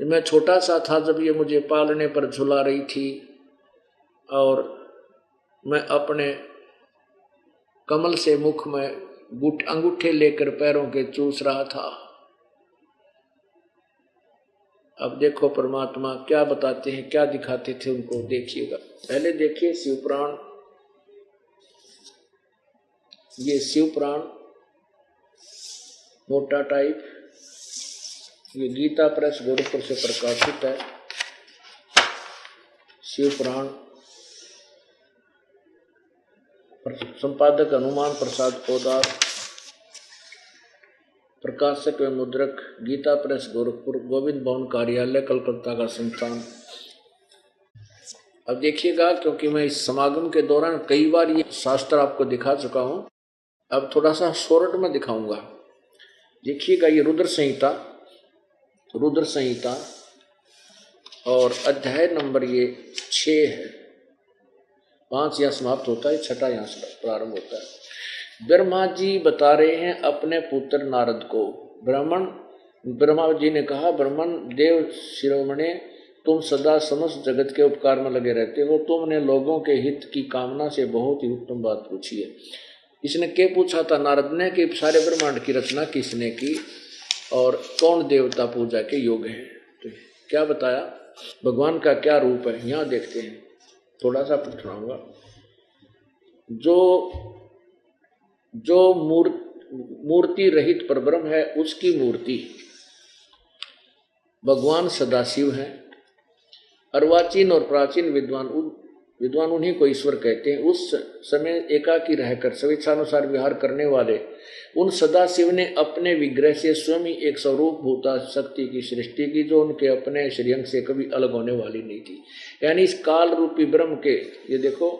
मैं छोटा सा था जब ये मुझे पालने पर झुला रही थी और मैं अपने कमल से मुख में अंगूठे लेकर पैरों के चूस रहा था। अब देखो परमात्मा क्या बताते हैं, क्या दिखाते थे उनको देखिएगा। पहले देखिए शिवपुराण, ये शिवपुराण मोटा टाइप, ये गीता प्रेस गोरखपुर से प्रकाशित है। शिवपुराण, संपादक हनुमान प्रसाद पोदार, प्रकाशक व मुद्रक गीता प्रेस गोरखपुर, गोविंद भवन कार्यालय कलकत्ता का संस्थान। अब देखिएगा, क्योंकि मैं इस समागम के दौरान कई बार ये शास्त्र आपको दिखा चुका हूं, अब थोड़ा सा शॉर्ट में दिखाऊंगा। देखिएगा, ये रुद्र संहिता और अध्याय नंबर ये 6 है। 5 यहाँ समाप्त होता है, 6 यहाँ से प्रारंभ होता है। ब्रह्मा जी बता रहे हैं अपने पुत्र नारद को। ब्रह्मा जी ने कहा, ब्राह्मण देव शिरोमणे, तुम सदा समस्त जगत के उपकार में लगे रहते हो, तुमने लोगों के हित की कामना से बहुत ही उत्तम बात पूछी है। इसने क्या पूछा था नारद ने कि सारे ब्रह्मांड की रचना किसने की और कौन देवता पूजा के योग्य है? तो क्या बताया, भगवान का क्या रूप है, यहाँ देखते हैं। थोड़ा सा सुनाऊंगा। जो मूर्ति रहित परब्रह्म है, उसकी मूर्ति भगवान सदाशिव हैं। अर्वाचीन और प्राचीन विद्वान विद्वान उन्हीं को ईश्वर कहते हैं। उस समय एकाकी रहकर स्वेच्छानुसार विहार करने वाले उन सदाशिव ने अपने विग्रह से स्वयं ही एक स्वरूप भूता शक्ति की सृष्टि की, जो उनके अपने श्रेयंग से कभी अलग होने वाली नहीं थी। यानी इस काल रूपी ब्रह्म के, ये देखो,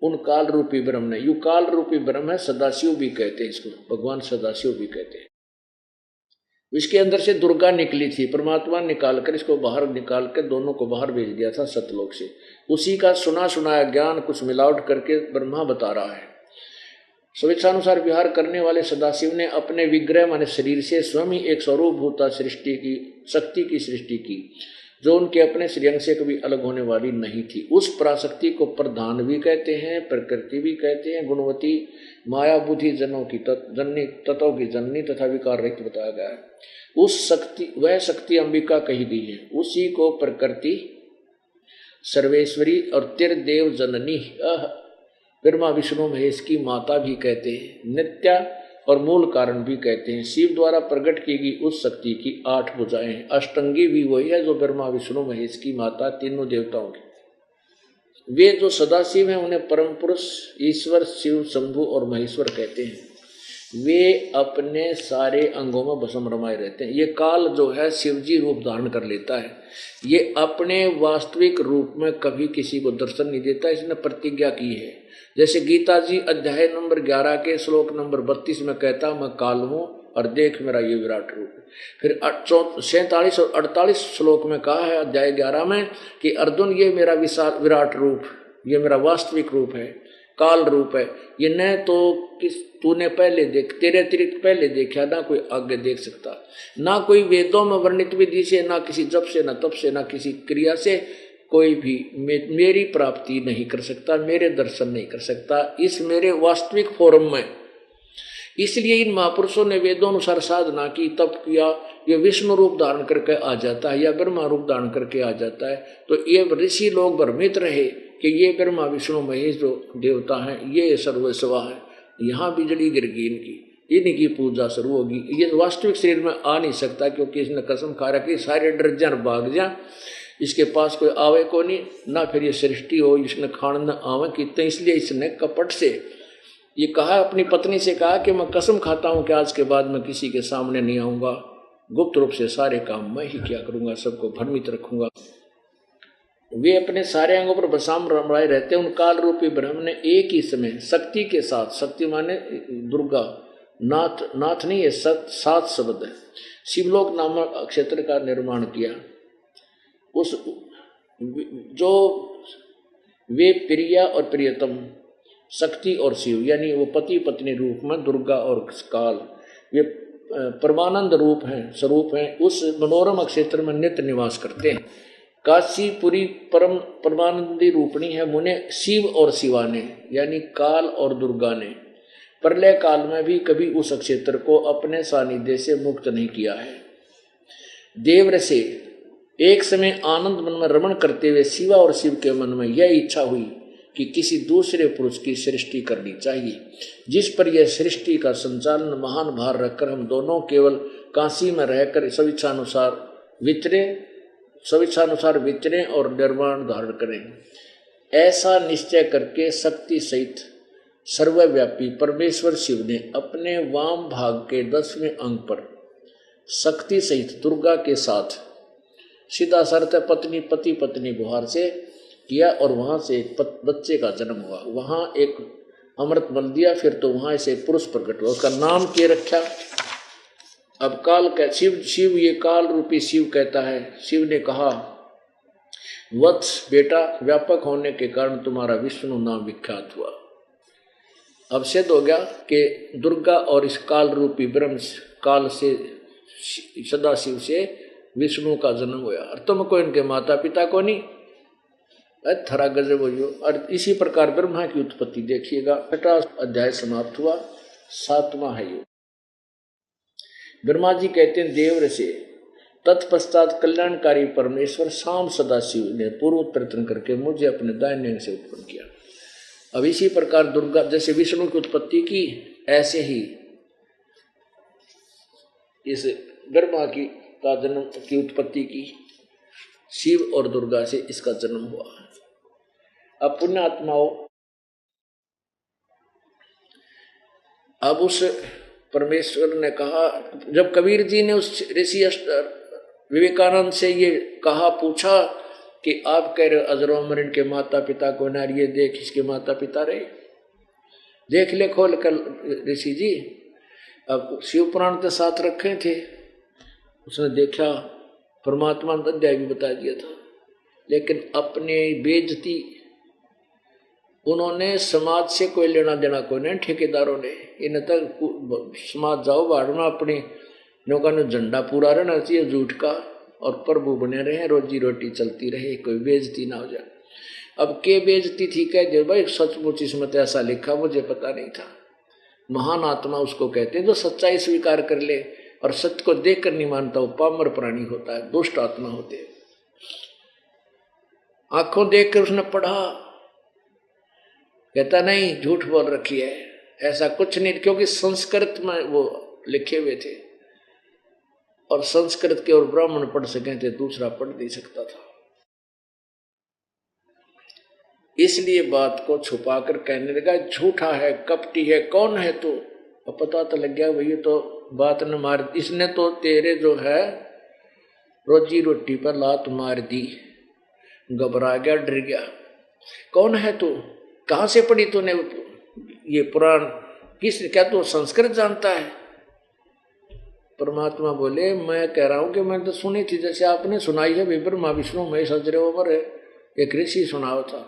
उन काल रूपी ब्रह्म ने, यू काल रूपी ब्रह्म है, सदाशिव भी कहते हैं इसको, भगवान सदाशिव भी कहते हैं। इसके अंदर से दुर्गा निकली थी, परमात्मा निकालकर इसको बाहर निकाल कर दोनों को बाहर भेज दिया था सतलोक से। उसी का सुना सुनाया ज्ञान कुछ मिलावट करके ब्रह्मा बता रहा है। स्वेच्छानुसार विहार करने वाले सदाशिव ने अपने विग्रह माने शरीर से स्वयं ही एक स्वरूप भूता सृष्टि की शक्ति की सृष्टि की, जो उनके अपने श्रेयंग से कभी अलग होने वाली नहीं थी। उस पराशक्ति को प्रधान भी कहते हैं, प्रकृति भी कहते हैं, गुणवती माया बुद्धि जनों की जननी तत्वों की जननी तथा विकार रहित बताया गया है। उस शक्ति, वह शक्ति अंबिका कही गई है। उसी को प्रकृति, सर्वेश्वरी और त्रिदेव जननी, ब्रह्मा विष्णु महेश की माता भी कहते हैं, नित्या और मूल कारण भी कहते हैं। शिव द्वारा प्रकट की गई उस शक्ति की 8 भुजाएं हैं। अष्टंगी भी वही है जो ब्रह्मा विष्णु महेश की माता, तीनों देवताओं की। वे जो सदाशिव हैं उन्हें परम पुरुष ईश्वर शिव शंभु और महेश्वर कहते हैं। वे अपने सारे अंगों में भस्म रमाए रहते हैं। ये काल जो है शिवजी रूप धारण कर लेता है। ये अपने वास्तविक रूप में कभी किसी को दर्शन नहीं देता, इसने प्रतिज्ञा की है। जैसे गीता जी अध्याय नंबर 11 के श्लोक नंबर 32 में कहता, मैं काल हूँ और देख मेरा ये विराट रूप है। फिर 47 और 48 श्लोक में कहा है अध्याय 11 में कि अर्जुन ये मेरा विशाल विराट रूप, ये मेरा वास्तविक रूप है, काल रूप है। ये न तो किस तूने पहले देख, तेरे अतिरिक्त पहले देखा, ना कोई आगे देख सकता, ना कोई वेदों में वर्णित विधि से, ना किसी जप से, ना तप से, ना किसी क्रिया से कोई भी मेरी प्राप्ति नहीं कर सकता, मेरे दर्शन नहीं कर सकता इस मेरे वास्तविक फॉर्म में। इसलिए इन महापुरुषों ने वेदों अनुसार साधना की, तप किया, ये विष्णु रूप धारण करके आ जाता है या ब्रह्मा रूप धारण करके आ जाता है। तो ये ऋषि लोग भ्रमित रहे कि ये ब्रह्मा विष्णु महेश जो देवता हैं ये सर्वस्वा है, यहाँ बिजली गिर गई इनकी पूजा शुरू होगी। ये वास्तविक शरीर में आ नहीं सकता, क्योंकि इसने कसम खा रखी कि सारे डर जा भाग जा, इसके पास कोई आवे को नहीं, ना फिर ये सृष्टि हो, इसने खान न आवे कितने। इसलिए इसने कपट से ये कहा, अपनी पत्नी से कहा कि मैं कसम खाता हूँ कि आज के बाद मैं किसी के सामने नहीं आऊँगा, गुप्त रूप से सारे काम मैं ही किया करूँगा, सबको भ्रमित रखूँगा। वे अपने सारे अंगों पर बसाम रमाए रहते हैं। उन काल रूपी ब्रह्म ने एक ही समय शक्ति के साथ, शक्ति माने दुर्गा, नाथ नहीं है, 7 शब्द है, शिवलोक नामक क्षेत्र का निर्माण किया। उस जो वे प्रिया और प्रियतम, शक्ति और शिव, यानी वो पति पत्नी रूप में दुर्गा और काल, वे परमानंद रूप हैं, स्वरूप हैं, उस मनोरम क्षेत्र में नित्य निवास करते हैं। काशीपुरी परमानंदी रूपणी है मुने शिव और शिवा ने, यानी काल और दुर्गा ने प्रलय काल में भी कभी उस क्षेत्र को अपने सानिध्य से मुक्त नहीं किया है। देव से एक समय आनंद मन में रमण करते हुए शिवा और शिव के मन में यह इच्छा हुई कि किसी दूसरे पुरुष की सृष्टि करनी चाहिए, जिस पर यह सृष्टि का संचालन महान भार रखकर हम दोनों केवल काशी में रहकर स्वेच्छानुसार विचरें और निर्वाण धारण करें। ऐसा निश्चय करके शक्ति सहित सर्वव्यापी परमेश्वर शिव ने अपने वाम भाग के 10वें अंग पर शक्ति सहित दुर्गा के साथ सीधा सरत पति पत्नी गुहार से किया, और वहां से एक बच्चे का जन्म हुआ। वहां एक अमृत मल दिया, फिर तो वहां से एक पुरुष प्रकट हुआ, उसका नाम क्या रखा। अब काल का शिव ये काल रूपी शिव कहता है। शिव ने कहा, वत्स बेटा, व्यापक होने के कारण तुम्हारा विष्णु नाम विख्यात हुआ। अब सिद्ध हो गया कि दुर्गा और इस काल रूपी ब्रह्म काल से सदाशिव से विष्णु का जन्म हुआ, और तुमको इनके माता पिता को नहीं, थरा गजब हो। और इसी प्रकार ब्रह्मा की उत्पत्ति देखिएगा। 6वां अध्याय समाप्त हुआ, 7वां है ये। ब्रह्मा जी कहते हैं देव से तत्पश्चात कल्याणकारी परमेश्वर शाम सदाशिव ने पूर्व प्रयत्न करके मुझे अपने दाहिने अंग से उत्पन्न किया। अब इसी प्रकार दुर्गा जैसे विष्णु की उत्पत्ति की, ऐसे ही इस ब्रह्मा की का जन्म की उत्पत्ति की, शिव और दुर्गा से इसका जन्म हुआ। अब पुण्यात्माओं, अब उस परमेश्वर ने कहा, जब कबीर जी ने उस ऋषि विवेकानंद से ये कहा, पूछा कि आप कह रहे अजर अमर इनके माता पिता को ना, ये देख इसके माता पिता रहे, देख ले खोल कर ऋषि जी। अब शिव पुराण के साथ रखे थे, उसने देखा, परमात्मा ने अध्याय भी बता दिया था, लेकिन अपने बेइज्जती, उन्होंने समाज से कोई लेना देना कोई नहीं, ठेकेदारों ने इन्हें तक समाज जाओ बाढ़ में, अपनी नौका ने झंडा पूरा रहना चाहिए झूठ का, और प्रभु बने रहे, रोजी रोटी चलती रहे, कोई बेइज्जती ना हो जाए। अब के बेइज्जती थी, कह दे भाई सचमुच इसमें तो ऐसा लिखा, मुझे पता नहीं था। महान आत्मा उसको कहते हैं जो सच्चाई स्वीकार कर ले और सत्य को देख कर नहीं मानता, वो पामर प्राणी होता है, दुष्ट आत्मा होते हैं। आंखों देख कर उसने पढ़ा, कहता नहीं झूठ बोल रखी है, ऐसा कुछ नहीं, क्योंकि संस्कृत में वो लिखे हुए थे, और संस्कृत के और ब्राह्मण पढ़ सके थे, दूसरा पढ़ नहीं सकता था। इसलिए बात को छुपाकर कहने लगा, झूठा है, कपटी है, कौन है तू? अब पता तो लग गया वही तो बात न मार, इसने तो तेरे जो है रोजी रोटी पर लात मार दी। घबरा गया, डर गया। कौन है तू? कहाँ से पढ़ी तूने ये पुराण? किस, क्या तू संस्कृत जानता है? परमात्मा बोले, मैं कह रहा हूं कि मैंने तो सुनी थी, जैसे आपने सुनाई है, भी ब्रह्मा विष्णु महेश अजर है, एक ऋषि सुनाओ था।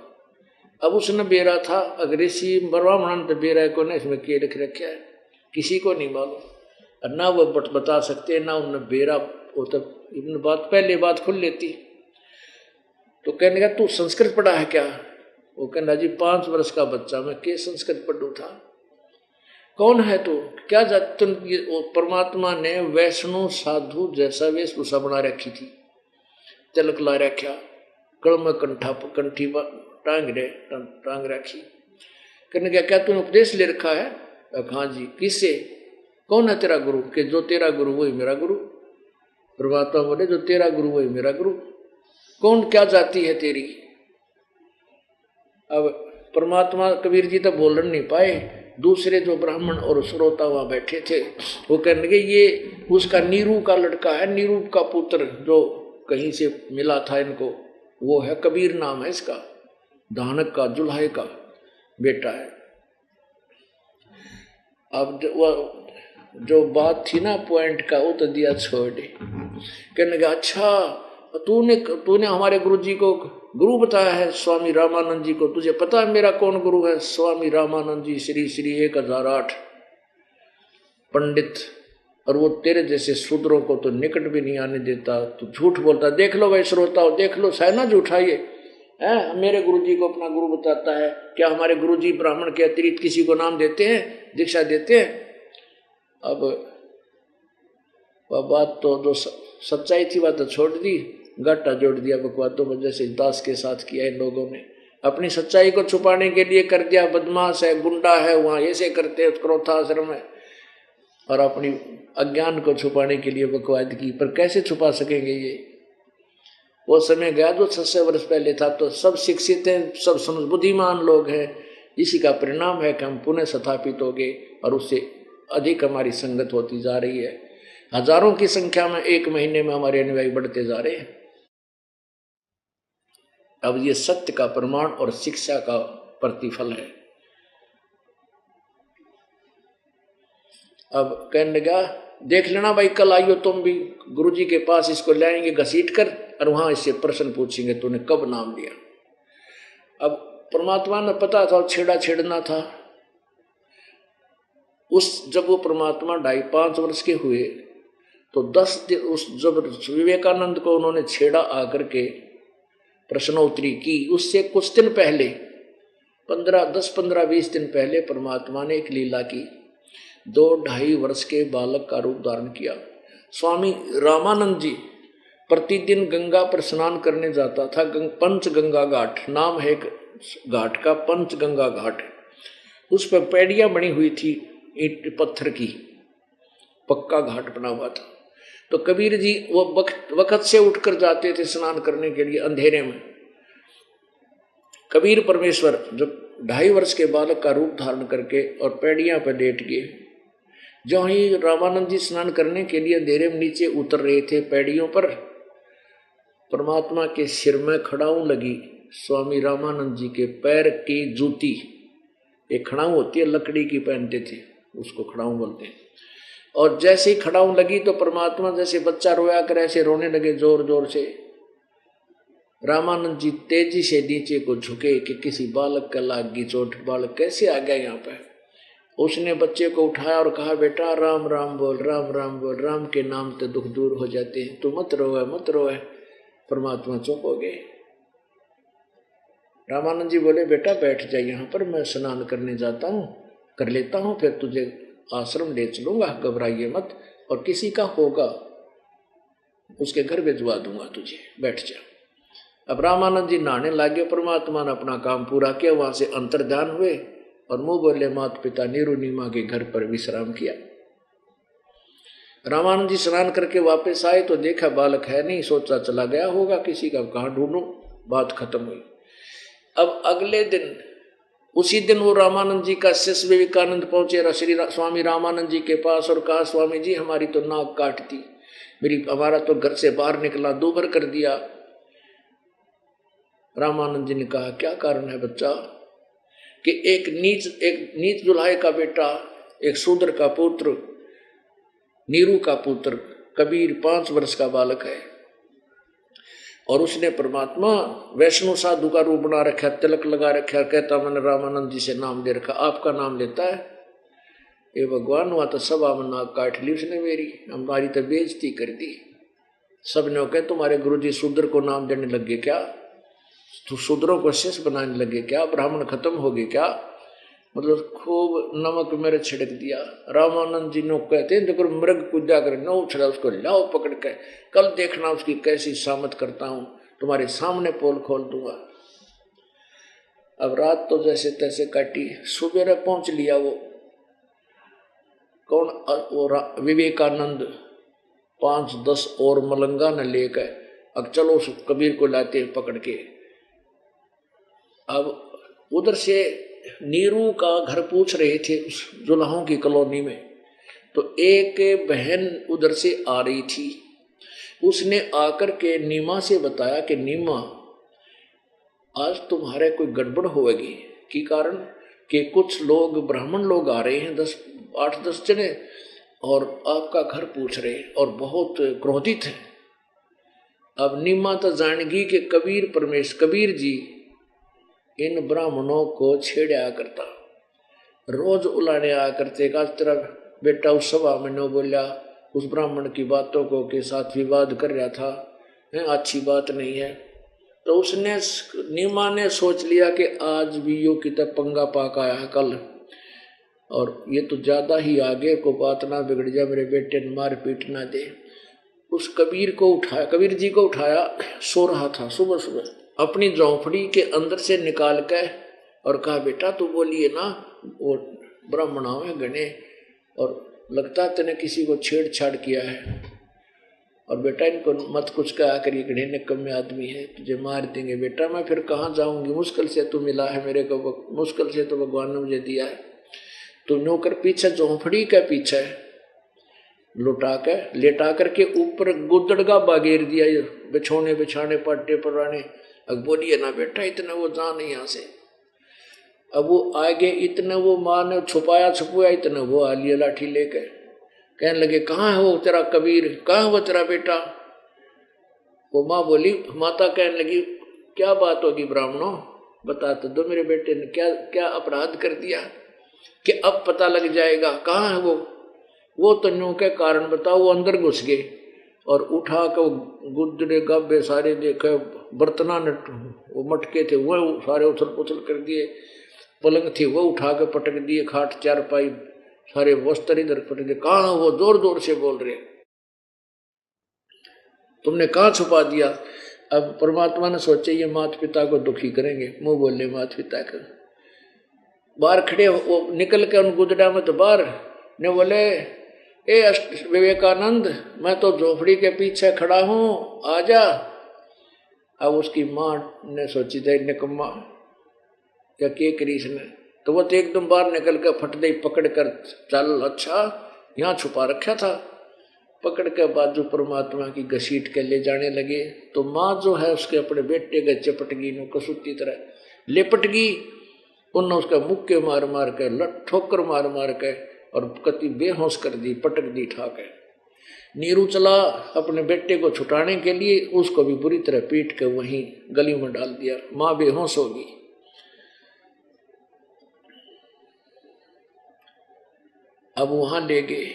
अब उसने बेरा था, अगर ऋषि ब्राह्मण तो बेरा को ना, इसमें क्या लिख रखा है किसी को नहीं मालूम, और ना वो बता सकते, ना उन्हें बेरा, वो तो बात पहले बात खुल लेती। तो कहने का तू संस्कृत पढ़ा है क्या? वो कहना जी 5 वर्ष का बच्चा मैं के संस्कृत पढ़ू था। कौन है तू? क्या जात? परमात्मा ने वैष्णो साधु जैसा वेशभूषा बना रखी थी, तिलक ला रखा, कड़ में कंठी टांग रखी। कहने क्या क्या तूने उपदेश ले रखा है? हाँ जी। किससे? कौन है तेरा गुरु? कि जो तेरा गुरु वही मेरा गुरु। परमात्मा बोले, जो तेरा गुरु वही मेरा गुरु। कौन, क्या जाति है तेरी? अब परमात्मा कबीर जी तो बोल नहीं पाए, दूसरे जो ब्राह्मण और श्रोता वहां बैठे थे वो कहने लगे, ये उसका नीरू का लड़का है, नीरू का पुत्र जो कहीं से मिला था इनको, वो है कबीर, नाम है इसका, धानक का, जुल्हाय का बेटा है। अब जो बात थी ना पॉइंट का, वो तो दिया छोड़। कहने लगा, अच्छा तूने हमारे गुरु जी को गुरु बताया है, स्वामी रामानंद जी को। तुझे पता है मेरा कौन गुरु है? स्वामी रामानंद जी, श्री श्री 1008 पंडित, और वो तेरे जैसे शूद्रों को तो निकट भी नहीं आने देता। तू झूठ बोलता। देख लो भाई श्रोताओ, देख लो, है ना झूठा ये है? मेरे गुरु जी को अपना गुरु बताता है। क्या हमारे गुरु जी ब्राह्मण के अतिरिक्त किसी को नाम देते हैं, दीक्षा देते हैं? अब वह बात तो जो सच्चाई थी वह तो छोड़ दी, घाटा जोड़ दिया बकवादों में, जैसे दास के साथ किया इन लोगों ने। अपनी सच्चाई को छुपाने के लिए कर दिया, बदमाश है, गुंडा है, वहां ऐसे करते हैं क्रोधाश्रम में, और अपनी अज्ञान को छुपाने के लिए बकवाद की। पर कैसे छुपा सकेंगे ये? वो समय गया जो 600 वर्ष पहले था, तो सब शिक्षित हैं, सब समझ बुद्धिमान लोग हैं। इसी का परिणाम है कि हम पुनः स्थापित हो गए, और उससे अधिक हमारी संगत होती जा रही है। हजारों की संख्या में 1 महीने में हमारे अनुयायी बढ़ते जा रहे हैं। अब ये सत्य का प्रमाण और शिक्षा का प्रतिफल है। अब कहने लगा, देख लेना भाई, कल आइयो तुम भी गुरुजी के पास, इसको लाएंगे घसीट कर, और वहां इससे प्रश्न पूछेंगे तूने कब नाम लिया। अब परमात्मा ने पता था छेड़ना था। जब वो परमात्मा 2.5-5 वर्ष के हुए तो 10 दिन जब विवेकानंद को उन्होंने छेड़ा आकर के प्रश्नोत्तरी की, उससे कुछ दिन पहले 10-15-20 दिन पहले परमात्मा ने एक लीला की। 2-2.5 वर्ष के बालक का रूप धारण किया। स्वामी रामानंद जी प्रतिदिन गंगा पर स्नान करने जाता था। पंचगंगा घाट नाम है एक घाट का, पंचगंगा घाट। उस पर पैड़ियां बनी हुई थी, ईंट पत्थर की, पक्का घाट बना हुआ था। तो कबीर जी वो वक्त से उठकर जाते थे स्नान करने के लिए अंधेरे में। कबीर परमेश्वर जब 2.5 वर्ष के बालक का रूप धारण करके और पैड़ियां पर लेट गए, जो ही रामानंद जी स्नान करने के लिए अंधेरे में नीचे उतर रहे थे पैड़ियों पर, परमात्मा के सिर में खड़ाऊ लगी। स्वामी रामानंद जी के पैर की जूती, एक खड़ाऊ होती है लकड़ी की, पहनते थे, उसको खड़ाऊ बोलते हैं। और जैसे ही खड़ाऊ लगी तो परमात्मा जैसे बच्चा रोया करे ऐसे रोने लगे जोर जोर से। रामानंद जी तेजी से नीचे को झुके कि किसी बालक का लागी चोट, बालक कैसे आ गया यहाँ पे। उसने बच्चे को उठाया और कहा, बेटा राम राम बोल, राम राम बोल, राम के नाम से दुख दूर हो जाते हैं, तू मत रोए मत रोए। परमात्मा चुप हो गए। रामानंद जी बोले, बेटा बैठ जाए यहाँ पर, मैं स्नान करने जाता हूँ, कर लेता हूँ, फिर तुझे आश्रम ले चलूंगा, घबराइए मत, और किसी का होगा उसके घर भिजवा दूंगा तुझे, बैठ जा। अब रामानंद जी नहाने लगे। परमात्मा ने अपना काम पूरा किया, वहां से अंतर्ध्यान हुए और मुंह बोले माता पिता नीमा के घर पर विश्राम किया। रामानंद जी स्नान करके वापस आए तो देखा बालक है नहीं, सोचा चला गया होगा किसी का, कहाँ ढूंढूं, बात खत्म हुई। अब अगले दिन, उसी दिन वो रामानंद जी का शिष्य विवेकानंद पहुंचे श्री स्वामी रामानंद जी के पास और कहा, स्वामी जी हमारी तो नाक काटती, हमारा तो घर से बाहर निकला दूभर कर दिया। रामानंद जी ने कहा, क्या कारण है बच्चा? कि एक नीच दुल्हाए का बेटा, एक शूद्र का पुत्र, नीरू का पुत्र कबीर 5 वर्ष का बालक है, और उसने परमात्मा वैष्णव साधु का रूप बना रखा, तिलक लगा रखा, कहता मैंने रामानंद जी से नाम दे रखा, आपका नाम लेता है। ये भगवान, हुआ तो सभा में नाक काट ली उसने मेरी, हमारी तो बेइज्जती कर दी। सबने कहे तुम्हारे गुरुजी शूद्र को नाम देने लगे क्या, तो शूद्रों को शिष्य बनाने लगे क्या, ब्राह्मण खत्म हो गए क्या, मतलब खूब नमक मेरे छिड़क दिया। रामानंद जी ने कहते हैं देखो मृग कूदा कर न उछला, उसको लाओ पकड़ के, कल देखना उसकी कैसी सामत करता हूं, तुम्हारे सामने पोल खोल दूंगा। अब रात तो जैसे तैसे काटी, सुबह पहुंच लिया वो कौन, वो विवेकानंद 5-10 और मलंगा न लेकर, अब चलो उस कबीर को लाते हैं पकड़ के। अब उधर से नीरू का घर पूछ रहे थे उस जुल्हाओं की कॉलोनी में, तो एक बहन उधर से आ रही थी, उसने आकर के नीमा से बताया कि नीमा आज तुम्हारे कोई गड़बड़ होगी, की कारण कि कुछ लोग ब्राह्मण लोग आ रहे हैं 8-10 जने, और आपका घर पूछ रहे और बहुत क्रोधित है। अब नीमा तो जानेगी कि कबीर जी इन ब्राह्मणों को छेड़ा करता, रोज उलाने आया करते। आज तेरा बेटा उस सभा में न बोला, उस ब्राह्मण की बातों को के साथ विवाद कर रहा था, अच्छी बात नहीं है। तो उसने, नीमा ने सोच लिया कि आज भी यो की तब पंगा पाक आया है कल, और ये तो ज्यादा ही आगे को बात ना बिगड़ जाए, मेरे बेटे ने मार पीट ना दे। उस कबीर जी को उठाया, सो रहा था, सुबह सुबह अपनी झोंपड़ी के अंदर से निकाल के और कहा, बेटा तू बोलिए ना, वो ब्राह्मण है गणे, और लगता है तेने किसी को छेड़छाड़ किया है, और बेटा इनको मत कुछ कहा करिए, गणे निकम्मे आदमी है, तुझे मार देंगे। बेटा मैं फिर कहाँ जाऊंगी, मुश्किल से तू मिला है मेरे को, मुश्किल से तो भगवान ने मुझे दिया है। तो नौकर पीछे झोंपड़ी के पीछे लेटा करके ऊपर गुदड़गा बागेर दिया, बिछोने बिछाने पट्टे पराने। अब बोलिए ना बेटा इतना वो जान यहाँ से। अब वो आगे इतने वो माँ ने छुपाया इतने वो आ लिया लाठी लेकर, कहने लगे कहाँ है वो तेरा कबीर, कहाँ है वो तेरा बेटा। वो माँ बोली, माता कहने लगी क्या बात होगी ब्राह्मणों, बता तो दो मेरे बेटे ने क्या क्या अपराध कर दिया कि अब पता लग जाएगा। कहाँ है वो तो न्यू के कारण बताओ। वो अंदर घुस गए और उठा कर गुदड़े गब्बे सारे देखे, बर्तना ने वो मटके थे वो सारे उछल पुछल कर दिए, पलंग थी वो उठा के पटक दिए, खाट चारपाई सारे वस्त्र इधर पटक दिए। कहाँ वो, जोर जोर से बोल रहे, तुमने कहाँ छुपा दिया। अब परमात्मा ने सोचे ये माता पिता को दुखी करेंगे, मुंह बोले माता पिता का। बाहर खड़े वो निकल के उन गुदड़ा में तो बाहर ने बोले, ए विवेकानंद मैं तो झोपड़ी के पीछे खड़ा हूँ, आजा। अब उसकी माँ ने सोची थे निकम्मा या के कृष्ण, तो वो तो एकदम बाहर निकल कर फट दे पकड़ कर, चल अच्छा यहाँ छुपा रखा था। पकड़ के बाजू परमात्मा की घसीट के ले जाने लगे। तो माँ जो है उसके अपने बेटे के चपट गई, नो कसूती तरह लिपट गई। उन उसका मुक्के मार मार के, ठोकर मार मार के, और कति बेहोश कर दी, पटक दी ठाके। नीरू चला अपने बेटे को छुटाने के लिए, उसको भी बुरी तरह पीट के वहीं गली में डाल दिया। माँ बेहोश होगी। अब वहां ले गए,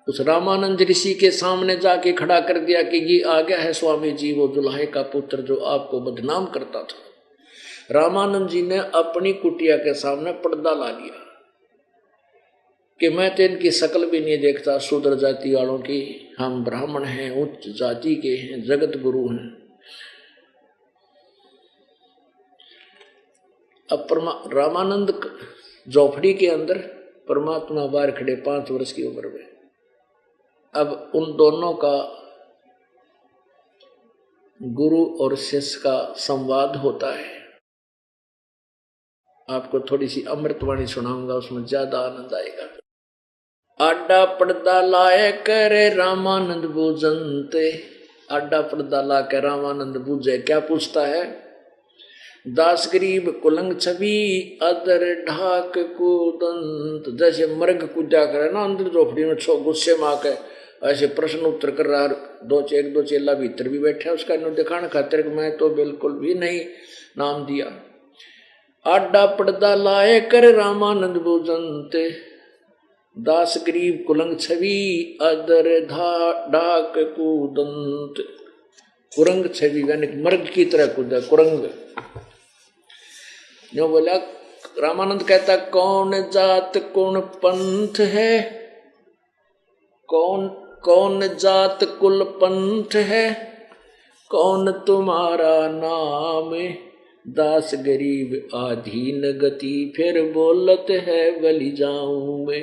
उस रामानंद ऋषि के सामने जाके खड़ा कर दिया कि ये आ गया है स्वामी जी, वो दुल्हे का पुत्र जो आपको बदनाम करता था। रामानंद जी ने अपनी कुटिया के सामने पर्दा ला लिया कि मैं तो इनकी शक्ल भी नहीं देखता, शूद्र जाति वालों की, हम ब्राह्मण हैं, उच्च जाति के हैं, जगत गुरु हैं। अब रामानंद झोपड़ी के अंदर, परमात्मा बाहर खड़े 5 वर्ष की उम्र में। अब उन दोनों का गुरु और शिष्य का संवाद होता है। आपको थोड़ी सी अमृतवाणी सुनाऊंगा, उसमें ज्यादा आनंद आएगा। आडा पर्दा लाए करे रामानंद बूझनते। आडा पर्दा ला के रामानंद बूझे, क्या पूछता है? दास गरीब कुलंग छवि अदर ढाक कूदंत। जैसे मर्ग कूदा करे ना अंदर झोपड़ी में, गुस्से में आके ऐसे प्रश्न उत्तर कर रहा। एक दो चेला भीतर भी बैठे, उसका दिखाने खातिर मैं तो बिल्कुल भी नहीं नाम दिया। आडा पर्दा लाए कर रामानंद बूझनते। दास गरीब कुलंग छवि अदर ढाक कूदंत। कुरंग छवि यानी मर्ग की तरह कूदा, कुरंग। जो बोला, रामानंद कहता कौन जात कौन पंथ है, कौन जात कुल पंथ है, कौन तुम्हारा नाम। दास गरीब आधीन गति, फिर बोलत है बलि जाऊं मैं।